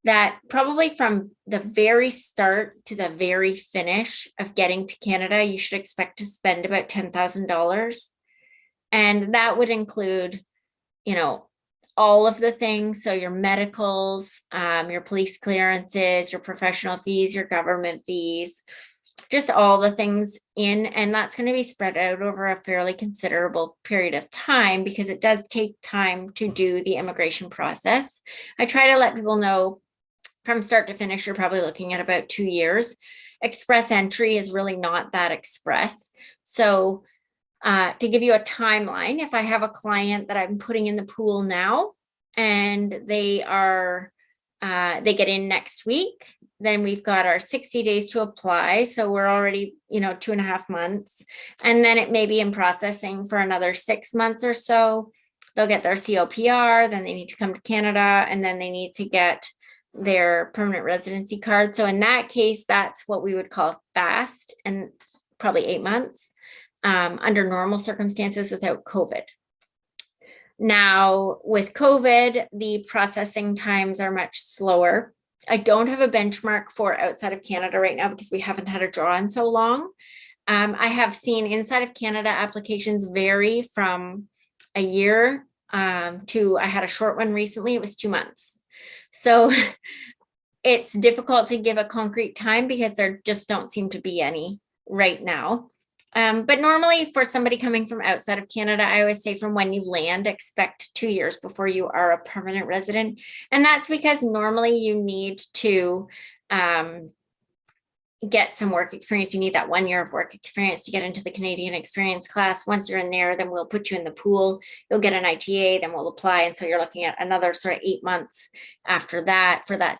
that probably from the very start to the very finish of getting to Canada, you should expect to spend about $10,000. And that would include, all of the things. So your medicals, your police clearances, your professional fees, your government fees, just all the things in, and that's going to be spread out over a fairly considerable period of time because it does take time to do the immigration process. I try to let people know from start to finish, you're probably looking at about 2 years. Express entry is really not that express. So to give you a timeline, if I have a client that I'm putting in the pool now and they get in next week, then we've got our 60 days to apply. So we're already, 2.5 months. And then it may be in processing for another 6 months or so. They'll get their COPR, then they need to come to Canada, and then they need to get their permanent residency card. So in that case, that's what we would call fast, and it's probably 8 months under normal circumstances without COVID. Now, with COVID, the processing times are much slower. I don't have a benchmark for outside of Canada right now because we haven't had a draw in so long. I have seen inside of Canada applications vary from a year to, I had a short one recently, it was 2 months. So it's difficult to give a concrete time because there just don't seem to be any right now. But normally for somebody coming from outside of Canada, I always say from when you land, expect 2 years before you are a permanent resident. And that's because normally you need to get some work experience. You need that 1 year of work experience to get into the Canadian experience class. Once you're in there, then we'll put you in the pool. You'll get an ITA, then we'll apply. And so you're looking at another sort of 8 months after that for that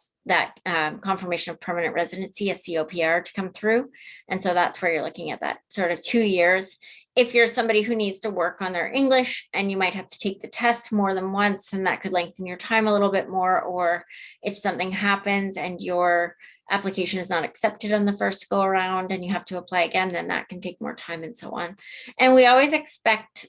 confirmation of permanent residency, a COPR, to come through. And so that's where you're looking at that sort of 2 years. If you're somebody who needs to work on their English and you might have to take the test more than once, then that could lengthen your time a little bit more. Or if something happens and your application is not accepted on the first go around and you have to apply again, then that can take more time and so on. And we always expect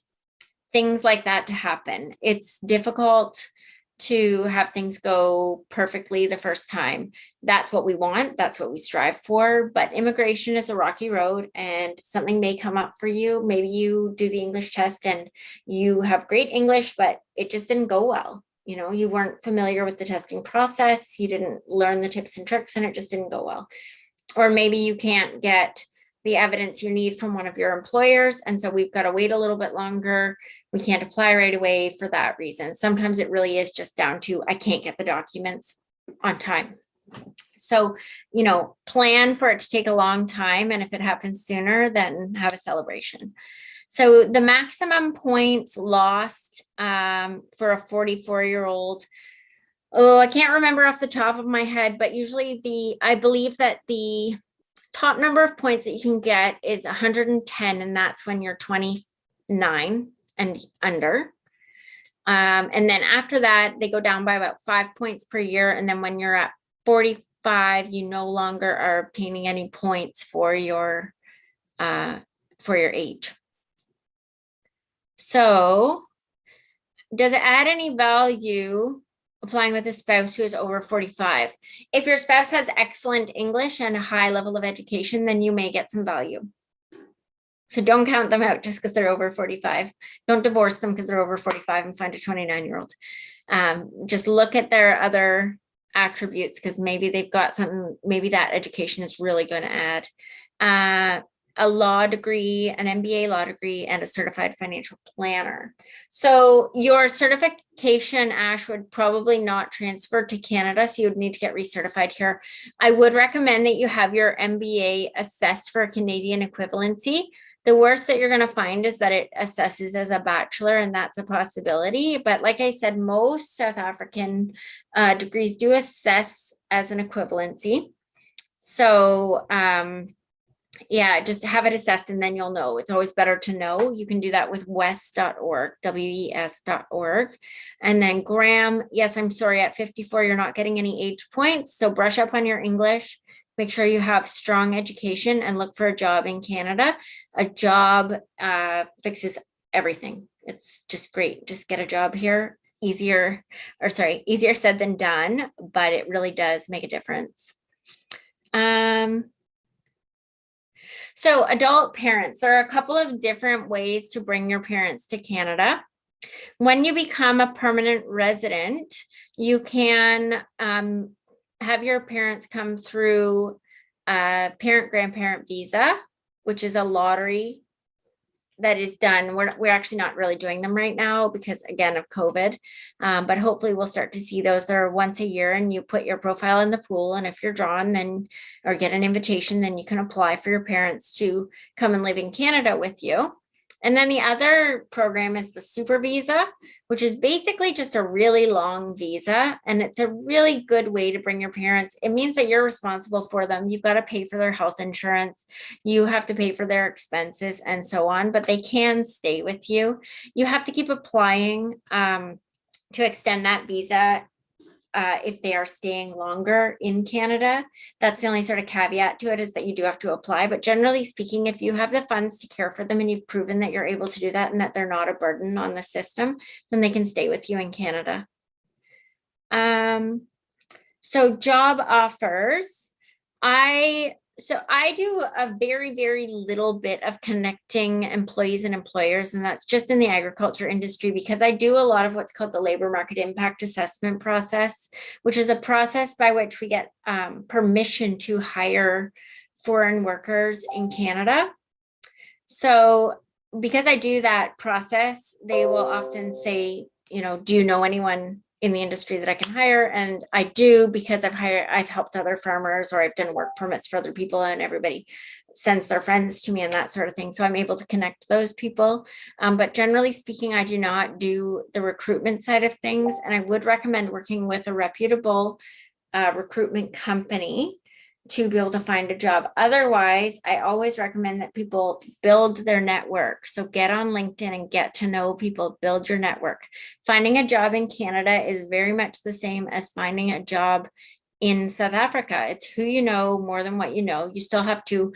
things like that to happen. It's difficult to have things go perfectly the first time. That's what we want. That's what we strive for. But immigration is a rocky road and something may come up for you. Maybe you do the English test and you have great English, but it just didn't go well. You know, you weren't familiar with the testing process. You didn't learn the tips and tricks and it just didn't go well. Or maybe you can't get the evidence you need from one of your employers. And so we've got to wait a little bit longer. We can't apply right away for that reason. Sometimes it really is just down to, I can't get the documents on time. So, you know, plan for it to take a long time. And if it happens sooner, then have a celebration. So the maximum points lost for a 44-year-old, I can't remember off the top of my head, but usually I believe that the top number of points that you can get is 110, and that's when you're 29 and under. And then after that, they go down by about 5 points per year. And then when you're at 45, you no longer are obtaining any points for your age. So does it add any value applying with a spouse who is over 45? If your spouse has excellent English and a high level of education, then you may get some value. So don't count them out just because they're over 45. Don't divorce them because they're over 45 and find a 29-year-old. Just look at their other attributes because maybe they've got something, maybe that education is really going to add. A law degree, an MBA law degree, and a certified financial planner. So your certification, Ash, would probably not transfer to Canada, so you would need to get recertified here. I would recommend that you have your MBA assessed for a Canadian equivalency. The worst that you're going to find is that it assesses as a bachelor, and that's a possibility. But like I said, most South African degrees do assess as an equivalency. So, yeah, just have it assessed and then you'll know. It's always better to know. You can do that with wes.org, WES.org. And then Graham, yes, I'm sorry, at 54, you're not getting any age points. So brush up on your English. Make sure you have strong education and look for a job in Canada. A job fixes everything. It's just great. Just get a job here. Easier said than done, but it really does make a difference. So adult parents, there are a couple of different ways to bring your parents to Canada. When you become a permanent resident, you can have your parents come through a parent-grandparent visa, which is a lottery that is done. We're actually not really doing them right now because, again, of COVID, but hopefully we'll start to see those. They're once a year and you put your profile in the pool, and if you're drawn then or get an invitation, then you can apply for your parents to come and live in Canada with you. And then the other program is the super visa, which is basically just a really long visa. And it's a really good way to bring your parents. It means that you're responsible for them. You've got to pay for their health insurance. You have to pay for their expenses and so on, but they can stay with you. You have to keep applying to extend that visa if they are staying longer in Canada. That's the only sort of caveat to it, is that you do have to apply. But generally speaking, if you have the funds to care for them and you've proven that you're able to do that and that they're not a burden on the system, then they can stay with you in Canada. So job offers. I So I do a very, very little bit of connecting employees and employers, and that's just in the agriculture industry because I do a lot of what's called the labor market impact assessment process, which is a process by which we get permission to hire foreign workers in Canada. So because I do that process, they will often say, do you know anyone in the industry that I can hire? And I do, because I've helped other farmers, or I've done work permits for other people, and everybody sends their friends to me and that sort of thing. So I'm able to connect those people. But generally speaking, I do not do the recruitment side of things. And I would recommend working with a reputable recruitment company to be able to find a job. Otherwise, I always recommend that people build their network. So get on LinkedIn and get to know people, build your network. Finding a job in Canada is very much the same as finding a job in South Africa. It's who you know more than what you know. You still have to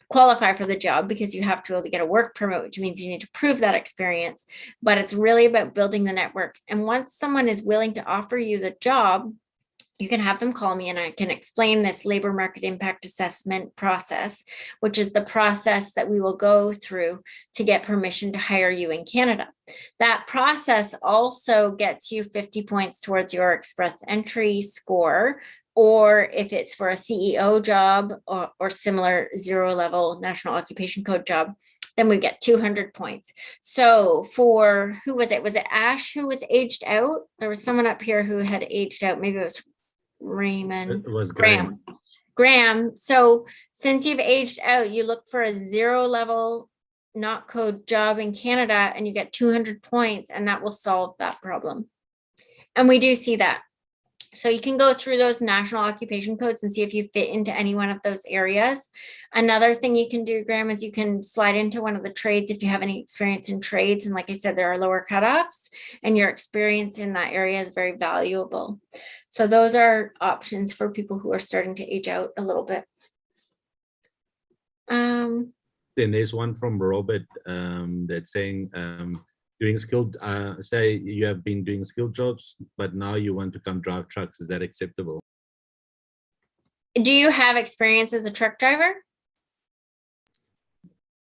qualify for the job because you have to be able to get a work permit, which means you need to prove that experience. But it's really about building the network. And once someone is willing to offer you the job, you can have them call me and I can explain this labor market impact assessment process, which is the process that we will go through to get permission to hire you in Canada. That process also gets you 50 points towards your express entry score, or if it's for a CEO job or similar zero level national occupation code job, then we get 200 points. So for, who was it? Was it Ash who was aged out? There was someone up here who had aged out. Maybe it was Raymond. It was Graham. Graham. So since you've aged out, you look for a zero level not code job in Canada and you get 200 points, and that will solve that problem. And we do see that. So you can go through those national occupation codes and see if you fit into any one of those areas. Another thing you can do, Graham, is you can slide into one of the trades if you have any experience in trades. And like I said, there are lower cutoffs, and your experience in that area is very valuable. So those are options for people who are starting to age out a little bit. Then there's one from Robert that's saying, doing skilled, say you have been doing skilled jobs, but now you want to come drive trucks. Is that acceptable? Do you have experience as a truck driver?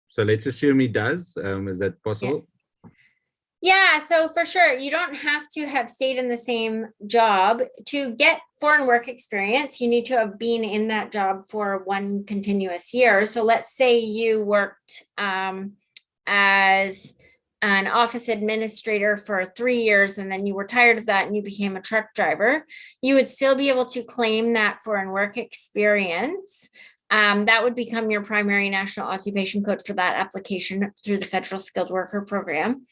So let's assume he does. Is that possible? Yeah, so for sure, you don't have to have stayed in the same job. To get foreign work experience, you need to have been in that job for one continuous year. So let's say you worked as an office administrator for 3 years, and then you were tired of that and you became a truck driver. You would still be able to claim that foreign work experience. That would become your primary national occupation code for that application through the Federal Skilled Worker Program.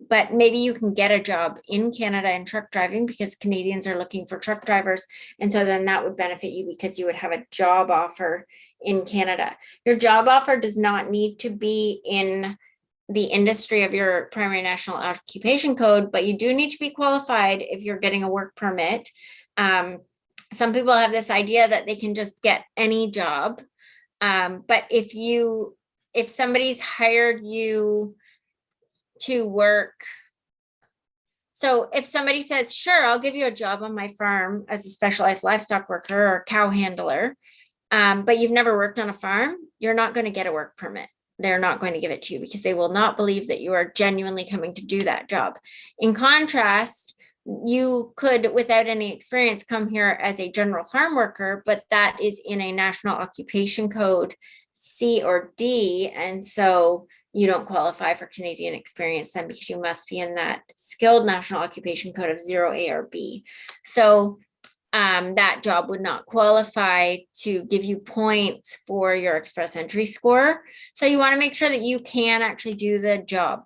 But maybe you can get a job in Canada in truck driving because Canadians are looking for truck drivers. And so then that would benefit you because you would have a job offer in Canada. Your job offer does not need to be in the industry of your primary national occupation code, but you do need to be qualified if you're getting a work permit. Some people have this idea that they can just get any job. But if somebody's hired you to work, so if somebody says, sure, I'll give you a job on my farm as a specialized livestock worker or cow handler, but you've never worked on a farm, you're not going to get a work permit. They're not going to give it to you because they will not believe that you are genuinely coming to do that job. In contrast, you could, without any experience, come here as a general farm worker, but that is in a national occupation code C or D. And so you don't qualify for Canadian experience then because you must be in that skilled national occupation code of 0A or B. So that job would not qualify to give you points for your express entry score. So you want to make sure that you can actually do the job.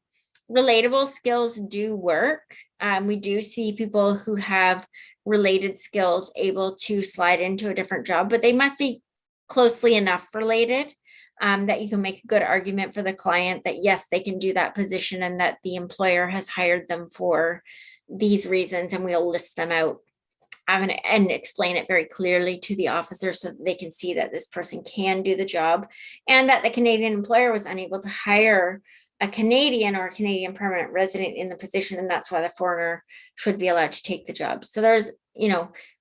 Relatable skills do work. We do see people who have related skills able to slide into a different job, but they must be closely enough related that you can make a good argument for the client that yes, they can do that position and that the employer has hired them for these reasons, and we'll list them out and explain it very clearly to the officer so that they can see that this person can do the job and that the Canadian employer was unable to hire a Canadian or a Canadian permanent resident in the position, and that's why the foreigner should be allowed to take the job. So there's,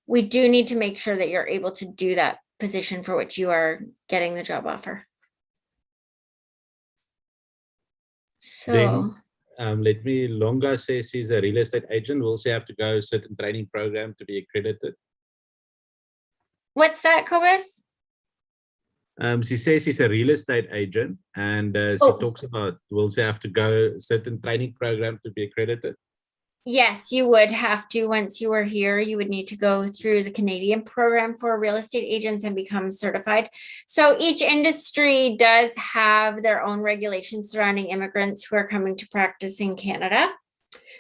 we do need to make sure that you're able to do that position for which you are getting the job offer. So let me, Longa says he's a real estate agent. Will she have to go certain training program to be accredited? what's that, Cobus? She says she's a real estate agent, and she talks about, will she have to go certain training program to be accredited? Yes, you would have to. Once you are here, you would need to go through the Canadian program for real estate agents and become certified. So each industry does have their own regulations surrounding immigrants who are coming to practice in Canada.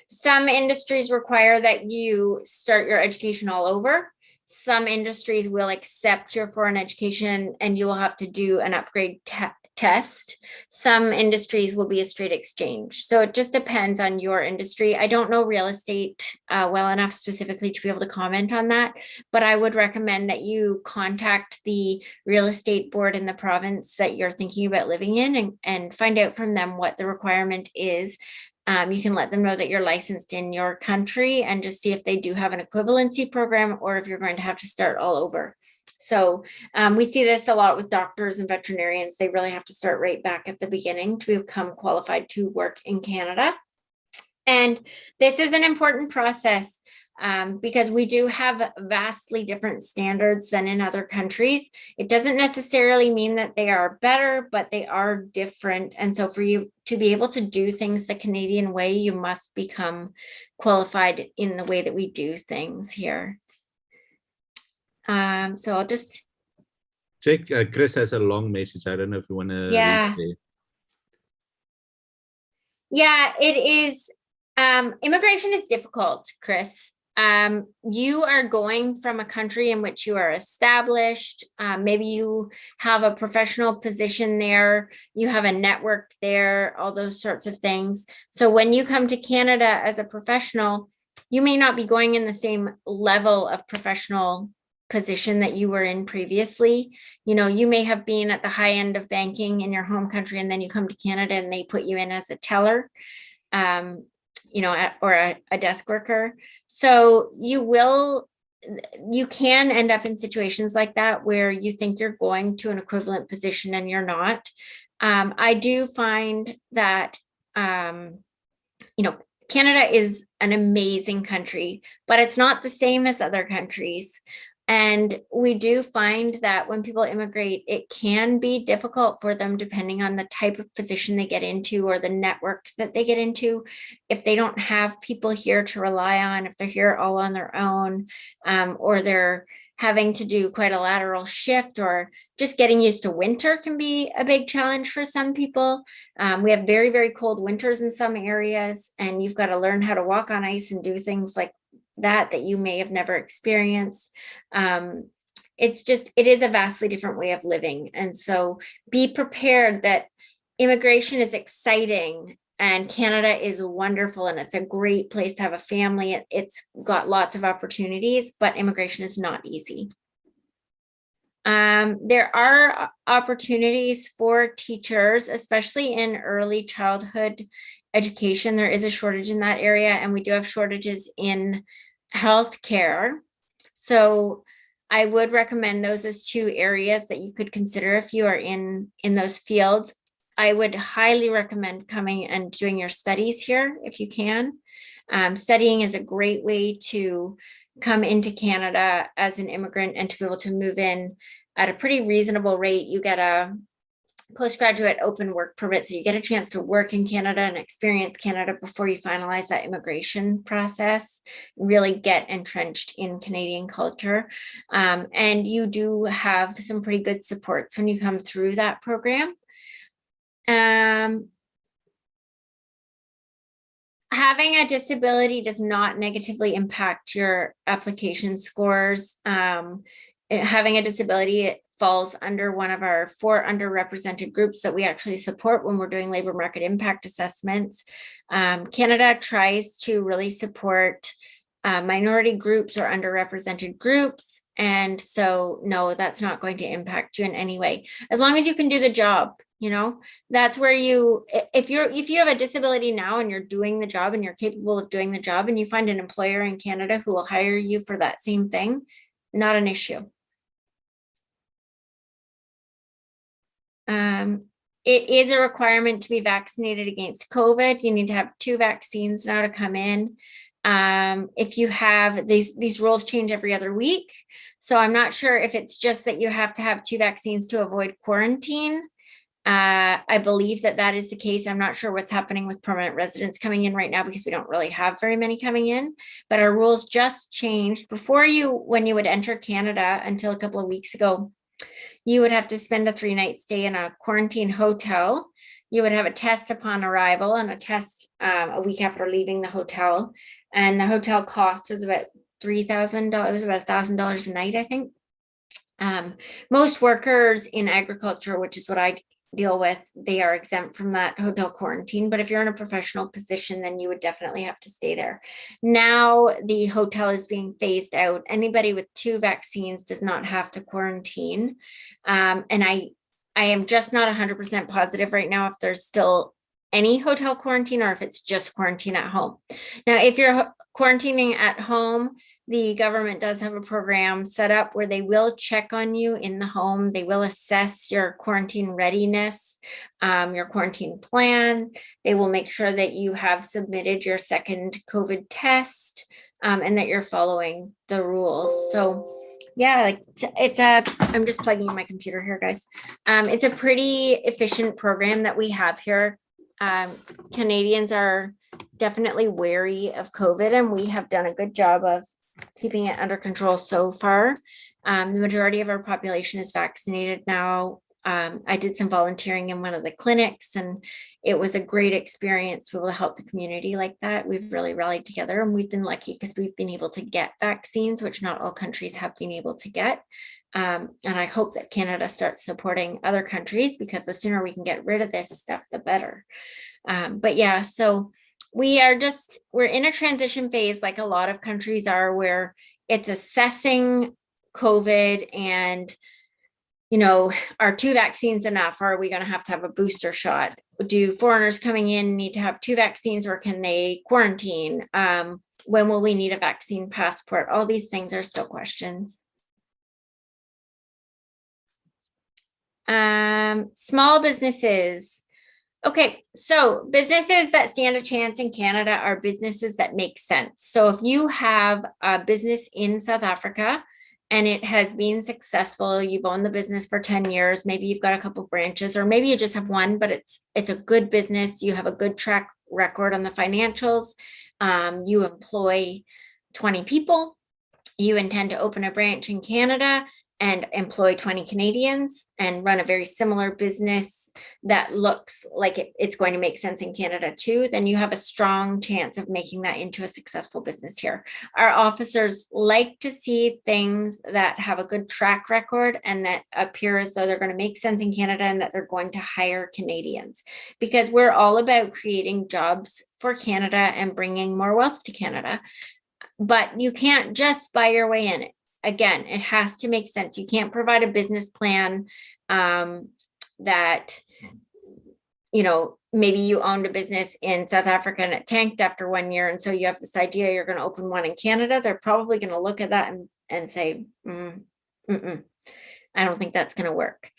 Some industries require that you start your education all over. Some industries will accept your foreign education and you will have to do an upgrade test. Some industries will be a straight exchange. So it just depends on your industry. I don't know real estate well enough specifically to be able to comment on that, but I would recommend that you contact the real estate board in the province that you're thinking about living in and find out from them what the requirement is. You can let them know that you're licensed in your country and just see if they do have an equivalency program or if you're going to have to start all over. So we see this a lot with doctors and veterinarians. They really have to start right back at the beginning to become qualified to work in Canada. And this is an important process because we do have vastly different standards than in other countries. It doesn't necessarily mean that they are better, but they are different. And so for you to be able to do things the Canadian way, you must become qualified in the way that we do things here. So I'll just check. Chris has a long message. I don't know if you want to read it. Yeah, it is. Immigration is difficult, Chris. You are going from a country in which you are established. Maybe you have a professional position there, you have a network there, all those sorts of things. So when you come to Canada as a professional, you may not be going in the same level of professional position that you were in previously. You know, you may have been at the high end of banking in your home country, and then you come to Canada and they put you in as a teller, you know, or a desk worker. So you can end up in situations like that where you think you're going to an equivalent position and you're not. I do find that, you know, Canada is an amazing country, but it's not the same as other countries. And we do find that when people immigrate, it can be difficult for them depending on the type of position they get into or the network that they get into. If they don't have people here to rely on, if they're here all on their own, or they're having to do quite a lateral shift, or just getting used to winter can be a big challenge for some people. We have very, very cold winters in some areas, and you've got to learn how to walk on ice and do things like that you may have never experienced. It is a vastly different way of living. And so be prepared that immigration is exciting and Canada is wonderful and it's a great place to have a family. It's got lots of opportunities, but immigration is not easy. There are opportunities for teachers, especially in early childhood education. There is a shortage in that area, and we do have shortages in healthcare. So I would recommend those as two areas that you could consider if you are in those fields. I would highly recommend coming and doing your studies here if you can. Studying is a great way to come into Canada as an immigrant and to be able to move in at a pretty reasonable rate. You get a postgraduate open work permit, so you get a chance to work in Canada and experience Canada before you finalize that immigration process, really get entrenched in Canadian culture. And you do have some pretty good supports when you come through that program. Having a disability does not negatively impact your application scores. Having a disability falls under one of our 4 underrepresented groups that we actually support when we're doing labor market impact assessments. Canada tries to really support minority groups or underrepresented groups. And so, no, that's not going to impact you in any way. As long as you can do the job, you know, that's where if you have a disability now and you're doing the job and you're capable of doing the job and you find an employer in Canada who will hire you for that same thing, not an issue. It is a requirement to be vaccinated against COVID. You need to have 2 vaccines now to come in. If you have these rules change every other week. So I'm not sure if it's just that you have to have 2 vaccines to avoid quarantine. I believe that is the case. I'm not sure what's happening with permanent residents coming in right now because we don't really have very many coming in, but our rules just changed. Before when you would enter Canada until a couple of weeks ago, you would have to spend a 3-night stay in a quarantine hotel. You would have a test upon arrival and a test a week after leaving the hotel. And the hotel cost was about $3,000. It was about $1,000 a night, I think. Most workers in agriculture, which is what I deal with, they are exempt from that hotel quarantine. But if you're in a professional position, then you would definitely have to stay there. Now the hotel is being phased out. Anybody with 2 vaccines does not have to quarantine. And I am just not 100% positive right now if there's still any hotel quarantine or if it's just quarantine at home. Now, if you're quarantining at home, the government does have a program set up where they will check on you in the home. They will assess your quarantine readiness, your quarantine plan. They will make sure that you have submitted your second COVID test and that you're following the rules. So yeah, like I'm just plugging in my computer here, guys. It's a pretty efficient program that we have here. Canadians are definitely wary of COVID, and we have done a good job of keeping it under control so far. The majority of our population is vaccinated now. I did some volunteering in one of the clinics, and it was a great experience to be able to help the community like that. We've really rallied together, and we've been lucky because we've been able to get vaccines, which not all countries have been able to get. And I hope that Canada starts supporting other countries, because the sooner we can get rid of this stuff, the better. But yeah, so we're in a transition phase, like a lot of countries are, where it's assessing COVID and, are 2 vaccines enough? Or are we going to have a booster shot? Do foreigners coming in need to have 2 vaccines, or can they quarantine? When will we need a vaccine passport? All these things are still questions. Small businesses. Okay, so businesses that stand a chance in Canada are businesses that make sense. So if you have a business in South Africa and it has been successful, you've owned the business for 10 years, maybe you've got a couple branches, or maybe you just have one, but it's a good business, you have a good track record on the financials, you employ 20 people, you intend to open a branch in Canada and employ 20 Canadians and run a very similar business that looks like it's going to make sense in Canada too, then you have a strong chance of making that into a successful business here. Our officers like to see things that have a good track record and that appear as though they're going to make sense in Canada and that they're going to hire Canadians, because we're all about creating jobs for Canada and bringing more wealth to Canada. But you can't just buy your way in it. Again, it has to make sense. You can't provide a business plan that, maybe you owned a business in South Africa and it tanked after 1 year. And so you have this idea you're going to open one in Canada. They're probably going to look at that and say, I don't think that's going to work.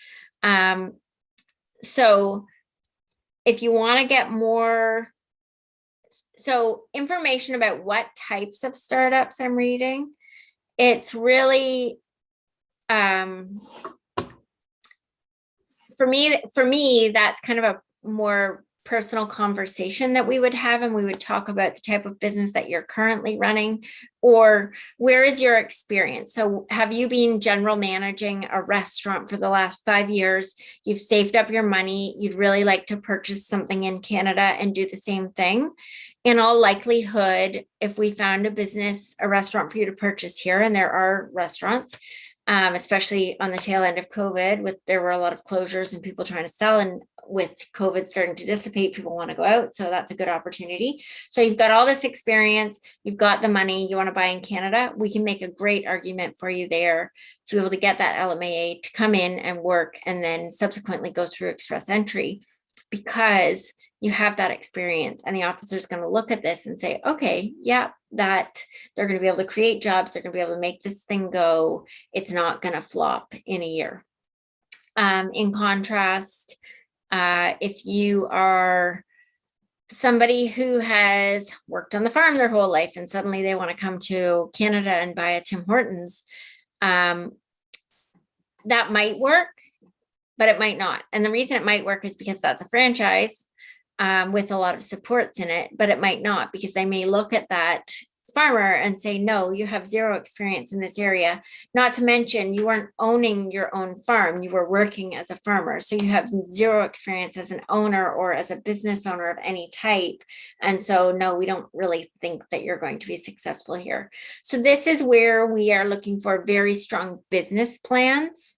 So if you want to get more information about what types of startups I'm reading, it's really, for me, that's kind of a more personal conversation that we would have, and we would talk about the type of business that you're currently running, or where is your experience? So have you been general managing a restaurant for the last 5 years? You've saved up your money. You'd really like to purchase something in Canada and do the same thing. In all likelihood, if we found a restaurant for you to purchase here, and there are restaurants, especially on the tail end of COVID, there were a lot of closures and people trying to sell, and with COVID starting to dissipate, people want to go out. So that's a good opportunity. So you've got all this experience, you've got the money, you want to buy in Canada, we can make a great argument for you there to be able to get that LMAA to come in and work, and then subsequently go through express entry, because you have that experience, and the officer is going to look at this and say, okay, yeah, that they're going to be able to create jobs. They're going to be able to make this thing go. It's not going to flop in a year. In contrast, if you are somebody who has worked on the farm their whole life and suddenly they want to come to Canada and buy a Tim Hortons, that might work, but it might not. And the reason it might work is because that's a franchise with a lot of supports in it, but it might not, because they may look at that farmer and say, no, you have zero experience in this area. Not to mention you weren't owning your own farm, you were working as a farmer. So you have zero experience as an owner or as a business owner of any type. And so, no, we don't really think that you're going to be successful here. So this is where we are looking for very strong business plans.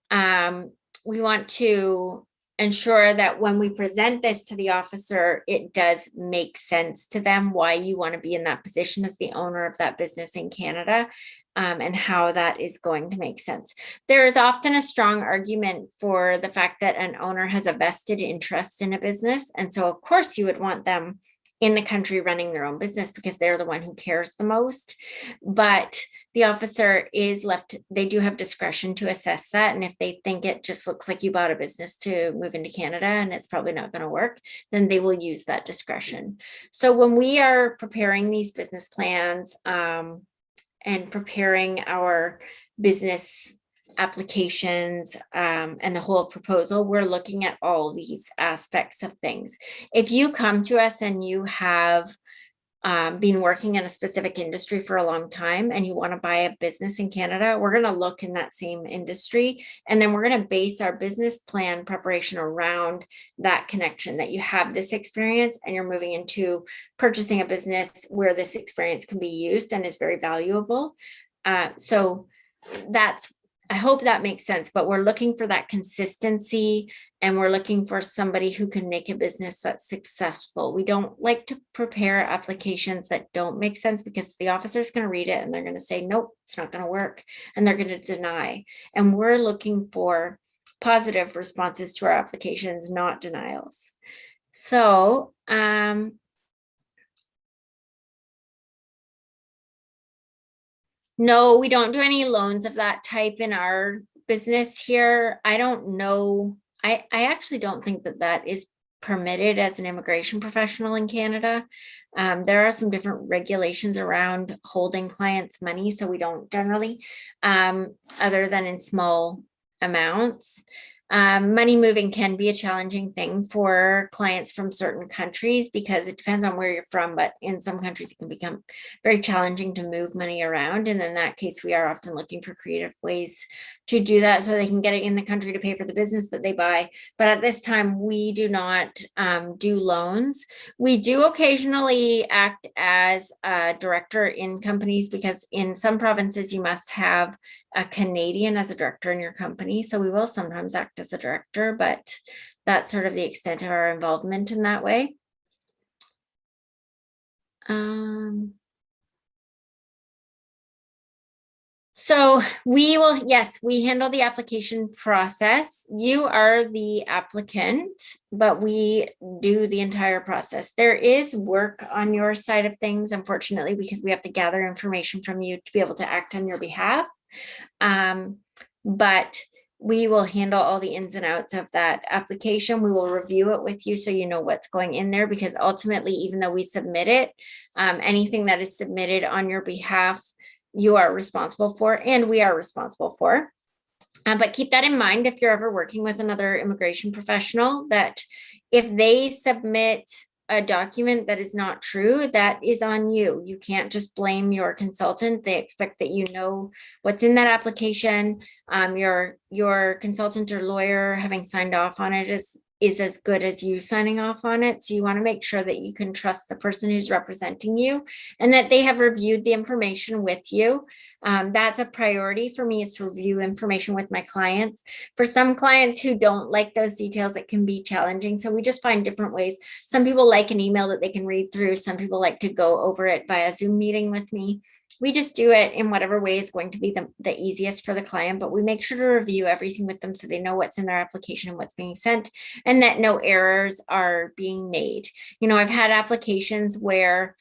We want to ensure that when we present this to the officer, it does make sense to them why you want to be in that position as the owner of that business in Canada, and how that is going to make sense. There is often a strong argument for the fact that an owner has a vested interest in a business. And so of course you would want them in the country running their own business because they're the one who cares the most. But the officer is left, they do have discretion to assess that. And if they think it just looks like you bought a business to move into Canada and it's probably not going to work, then they will use that discretion. So when we are preparing these business plans and preparing our business applications and the whole proposal, we're looking at all these aspects of things. If you come to us and you have been working in a specific industry for a long time and you want to buy a business in Canada, we're going to look in that same industry, and then we're going to base our business plan preparation around that connection, that you have this experience and you're moving into purchasing a business where this experience can be used and is very valuable. So that's, I hope that makes sense, but we're looking for that consistency, and we're looking for somebody who can make a business that's successful. We don't like to prepare applications that don't make sense, because the officer's going to read it and they're going to say, nope, it's not going to work, and they're going to deny. And we're looking for positive responses to our applications, not denials. So, no, we don't do any loans of that type in our business here. I don't know. I actually don't think that that is permitted as an immigration professional in Canada. There are some different regulations around holding clients' money, so we don't generally, other than in small amounts. Money moving can be a challenging thing for clients from certain countries because it depends on where you're from, but in some countries it can become very challenging to move money around. And in that case, we are often looking for creative ways to do that so they can get it in the country to pay for the business that they buy. But at this time, we do not do loans. We do occasionally act as a director in companies, because in some provinces you must have a Canadian as a director in your company. So we will sometimes act as a director, but that's sort of the extent of our involvement in that way. So we will, yes, we handle the application process. You are the applicant, but we do the entire process. There is work on your side of things, unfortunately, because we have to gather information from you to be able to act on your behalf. But we will handle all the ins and outs of that application. We will review it with you so you know what's going in there, because ultimately, even though we submit it, anything that is submitted on your behalf, you are responsible for, and we are responsible for. But keep that in mind if you're ever working with another immigration professional, that if they submit a document that is not true, that is on you. You can't just blame your consultant. They expect that you know what's in that application. Your consultant or lawyer having signed off on it is as good as you signing off on it. So you want to make sure that you can trust the person who's representing you and that they have reviewed the information with you. That's a priority for me, is to review information with my clients. For some clients who don't like those details, it can be challenging. So we just find different ways. Some people like an email that they can read through. Some people like to go over it via Zoom meeting with me. We just do it in whatever way is going to be the easiest for the client, but we make sure to review everything with them so they know what's in their application and what's being sent, and that no errors are being made. You know, I've had applications where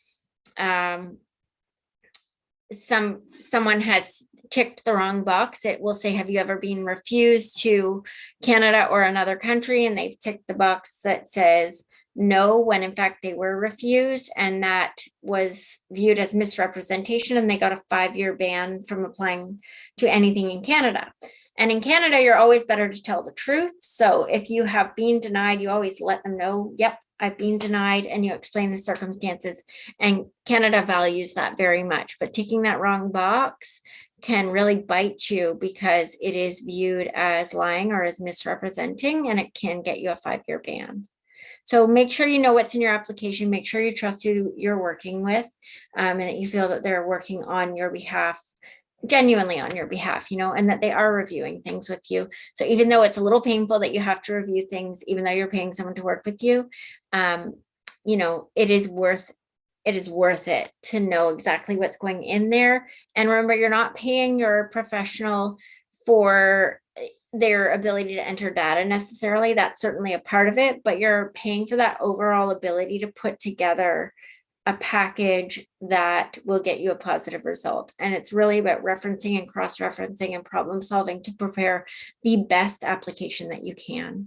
someone has ticked the wrong box. It will say, have you ever been refused to Canada or another country? And they've ticked the box that says no, when in fact they were refused, and that was viewed as misrepresentation, and they got a 5-year ban from applying to anything in Canada. And in Canada, you're always better to tell the truth. So if you have been denied, you always let them know, yep, I've been denied, and you explain the circumstances. And Canada values that very much. But ticking that wrong box can really bite you because it is viewed as lying or as misrepresenting, and it can get you a 5-year ban. So make sure you know what's in your application, make sure you trust who you're working with, and that you feel that they're working on your behalf, genuinely on your behalf, you know, and that they are reviewing things with you. So even though it's a little painful that you have to review things, even though you're paying someone to work with you, you know, it is worth it to know exactly what's going in there. And remember, you're not paying your professional for their ability to enter data necessarily. That's certainly a part of it, but you're paying for that overall ability to put together a package that will get you a positive result. And it's really about referencing and cross-referencing and problem solving to prepare the best application that you can.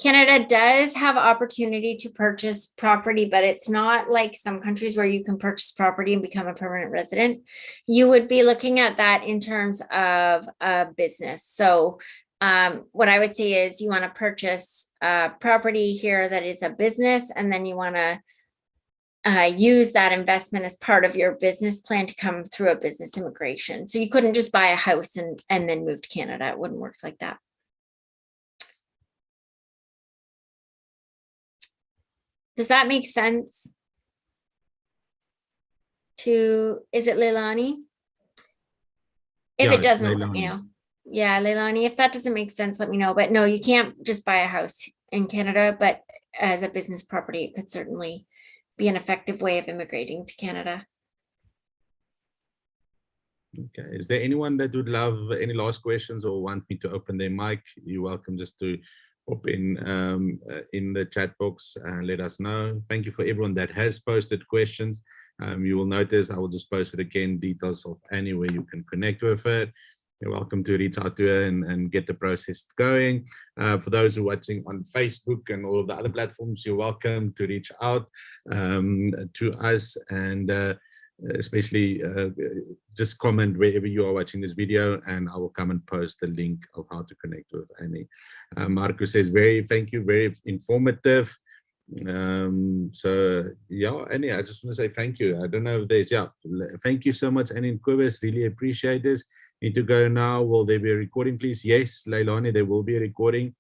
Canada does have opportunity to purchase property, but it's not like some countries where you can purchase property and become a permanent resident. You would be looking at that in terms of a business. So what I would say is you want to purchase property here that is a business, and then you want to use that investment as part of your business plan to come through a business immigration. So you couldn't just buy a house and then move to Canada. It wouldn't work like that. Does that make sense? Is it Leilani? If it doesn't, let me know. Yeah, Leilani, if that doesn't make sense, let me know. But no, you can't just buy a house in Canada, but as a business property, it could certainly be an effective way of immigrating to Canada. Okay, is there anyone that would love any last questions or want me to open their mic? You're welcome just to pop in the chat box and let us know. Thank you for everyone that has posted questions. You will notice I will just post it again, details of Annie where you can connect with it. You're welcome to reach out to her and get the process going. For those who are watching on Facebook and all of the other platforms, you're welcome to reach out to us, and especially just comment wherever you are watching this video, and I will come and post the link of how to connect with Annie. Marco says, thank you, very informative. So yeah, Annie, I just want to say thank you. I don't know if there's, thank you so much, Annie and Quibus, really appreciate this. Need to go now. Will there be a recording, please? Yes, Leilani, there will be a recording.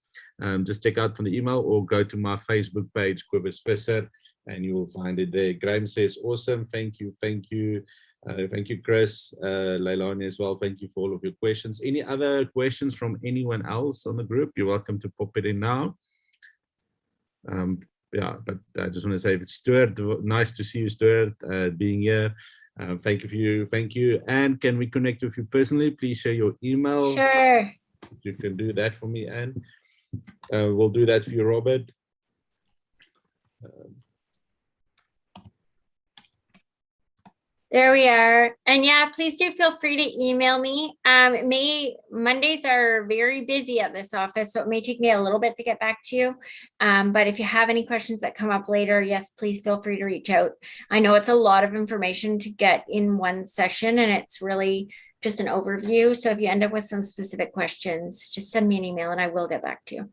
Just check out from the email or go to my Facebook page, Quibus Visser, and you will find it there. Graham says, awesome. Thank you. Thank you. Thank you, Chris. Leilani as well. Thank you for all of your questions. Any other questions from anyone else on the group? You're welcome to pop it in now. Yeah, but I just want to say, Stuart, nice to see you, Stuart, being here. Thank you for you. Thank you. And can we connect with you personally? Please share your email. Sure. You can do that for me, Anne. We'll do that for you, Robert. There we are. And yeah, please do feel free to email me. Mondays are very busy at this office, so it may take me a little bit to get back to you. But if you have any questions that come up later, yes, please feel free to reach out. I know it's a lot of information to get in one session, and it's really just an overview. So if you end up with some specific questions, just send me an email and I will get back to you.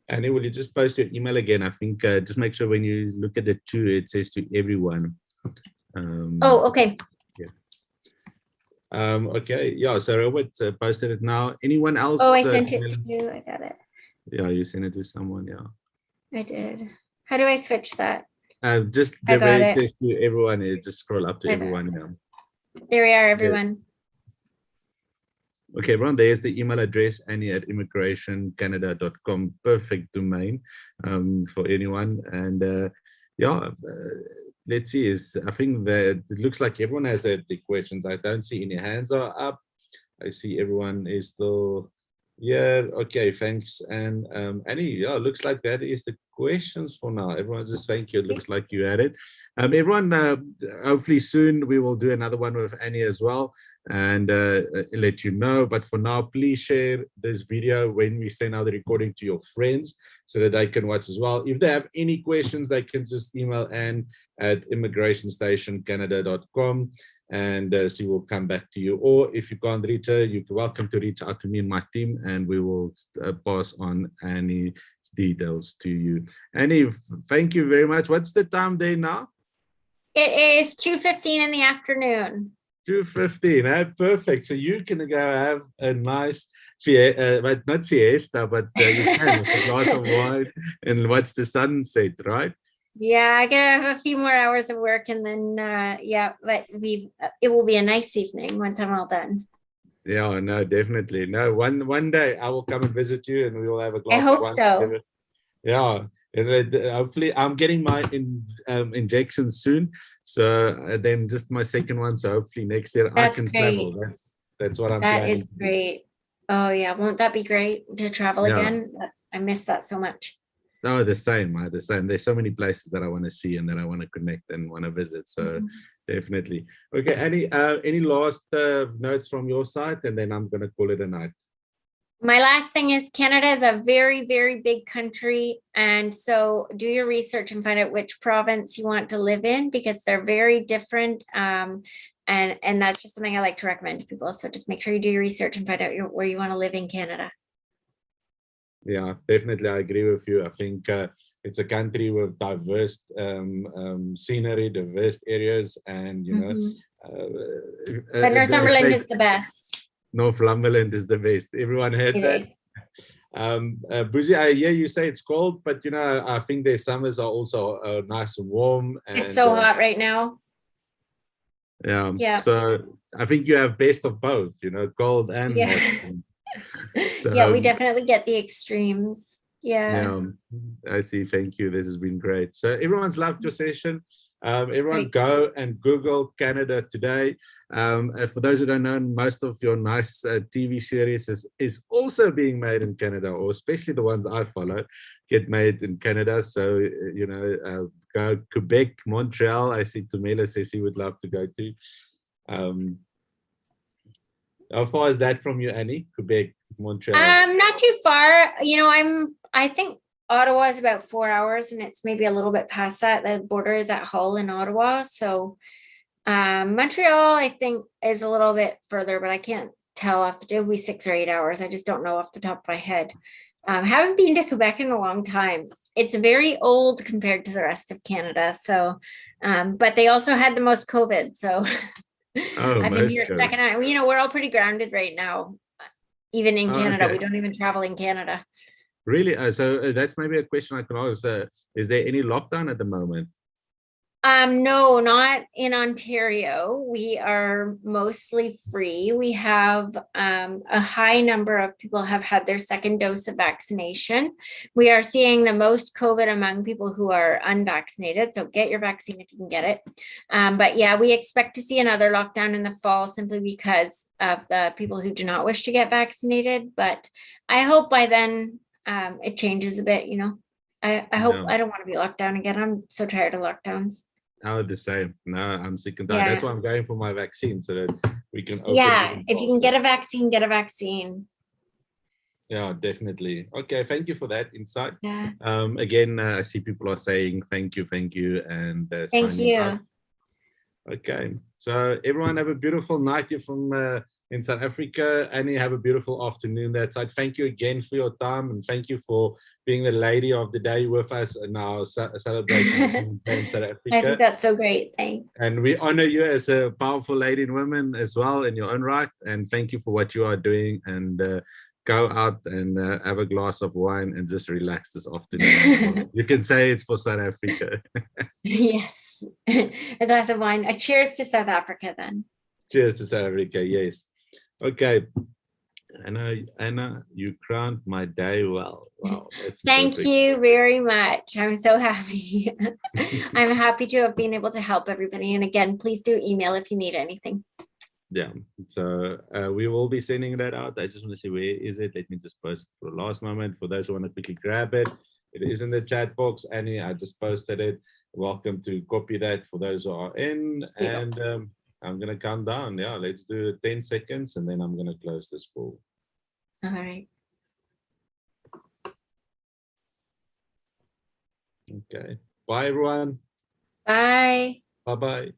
And will you just post your email again? I think just make sure when you look at the two, it says to everyone. Oh, okay. Yeah. Okay. Yeah. So Robert posted it now. Anyone else? Oh, I sent it to you. I got it. Yeah, you sent it to someone. Yeah. I did. How do I switch that? Just the way it says to everyone. Just scroll up to everyone. Yeah. There we are, everyone. Okay, everyone, there's the email address, annie@immigrationcanada.com. Perfect domain for anyone. And yeah, let's see. I think that it looks like everyone has the questions. I don't see any hands are up. I see everyone is still here. Okay, thanks. And Annie, yeah, looks like that is the questions for now. Everyone just thank you. It looks like you had it. Everyone, hopefully soon we will do another one with Annie as well and let you know. But for now, please share this video when we send out the recording to your friends so that they can watch as well. If they have any questions, they can just email Anne at immigrationstationcanada.com and she will come back to you. Or if you can't reach her, you're welcome to reach out to me and my team, and we will pass on any details to you. Annie, thank you very much. What's the time there now? It is 2:15 in the afternoon. 2:15, perfect. So you can go have a nice, but not siesta, but you can with a glass of wine and watch the sunset, right? Yeah, I gotta have a few more hours of work, and then yeah, but it will be a nice evening once I'm all done. Yeah, no, definitely. No, one day I will come and visit you, and we will have a glass I hope of wine so. together. Yeah, and hopefully I'm getting my injections soon, so then just my second one. So hopefully next year That's I can great. travel. That's what I'm That planning. is great. Oh yeah, won't that be great to travel again? I miss that so much. Oh, the same. There's so many places that I want to see and that I want to connect and want to visit. So definitely. Okay, any last notes from your side, and then I'm gonna call it a night. My last thing is Canada is a very, very big country. And so do your research and find out which province you want to live in, because they're very different. And that's just something I like to recommend to people. So just make sure you do your research and find out where you want to live in Canada. Yeah, definitely. I agree with you. I think it's a country with diverse scenery, diverse areas, and, you know. But Northumberland is the best. Northumberland is the best. Everyone heard that? Buzi, I hear you say it's cold, but, you know, I think their summers are also nice and warm. And, it's so hot right now. Yeah. So I think you have best of both, you know, cold and hot. So, yeah, we definitely get the extremes. Yeah, I see. Thank you. This has been great. So everyone's loved your session. Everyone go and Google Canada Today. For those who don't know, most of your nice TV series is also being made in Canada, or especially the ones I follow get made in Canada. So, you know, go Quebec, Montreal. I see Tumela says he would love to go to. How far is that from you, Annie? Quebec, Montreal? Not too far. You know, I think Ottawa is about 4 hours, and it's maybe a little bit past that. The border is at Hull in Ottawa. So Montreal, I think, is a little bit further, but I can't tell off the top. It'll be 6 or 8 hours. I just don't know off the top of my head. Haven't been to Quebec in a long time. It's very old compared to the rest of Canada. So, but they also had the most COVID. So I've been here second. You know, we're all pretty grounded right now, even in Canada. We don't even travel in Canada. Really? So that's maybe a question I can ask. Is there any lockdown at the moment? No, not in Ontario. We are mostly free. We have a high number of people have had their second dose of vaccination. We are seeing the most COVID among people who are unvaccinated. So get your vaccine if you can get it. But yeah, we expect to see another lockdown in the fall simply because of the people who do not wish to get vaccinated. But I hope by then it changes a bit, you know. I hope I don't want to be locked down again. I'm so tired of lockdowns. Oh, the same. No, I'm sick and tired. That's why I'm going for my vaccine so that we can open. If you can get a vaccine, get a vaccine. Yeah, definitely. Okay, thank you for that insight. Yeah. Again, I see people are saying thank you, and thank you. Out. Okay, so everyone have a beautiful night here from in South Africa. Annie, have a beautiful afternoon that side. Thank you again for your time, and thank you for being the lady of the day with us in our celebration in South Africa. I think that's so great. Thanks. And we honor you as a powerful lady and woman as well in your own right. And thank you for what you are doing. And go out and have a glass of wine and just relax this afternoon. You can say it's for South Africa. Yes, a glass of wine. A cheers to South Africa then. Cheers to South Africa, yes. Okay. Anna, you crowned my day well. Wow. Thank you very much. I'm so happy. I'm happy to have been able to help everybody. And again, please do email if you need anything. Yeah, so we will be sending that out. I just want to see, where is it? Let me just post it for the last moment for those who want to quickly grab it. It is in the chat box, Annie. I just posted it. Welcome to copy that for those who are in. And I'm going to count down. Yeah, let's do 10 seconds and then I'm going to close this call. All right. Okay. Bye, everyone. Bye. Bye-bye.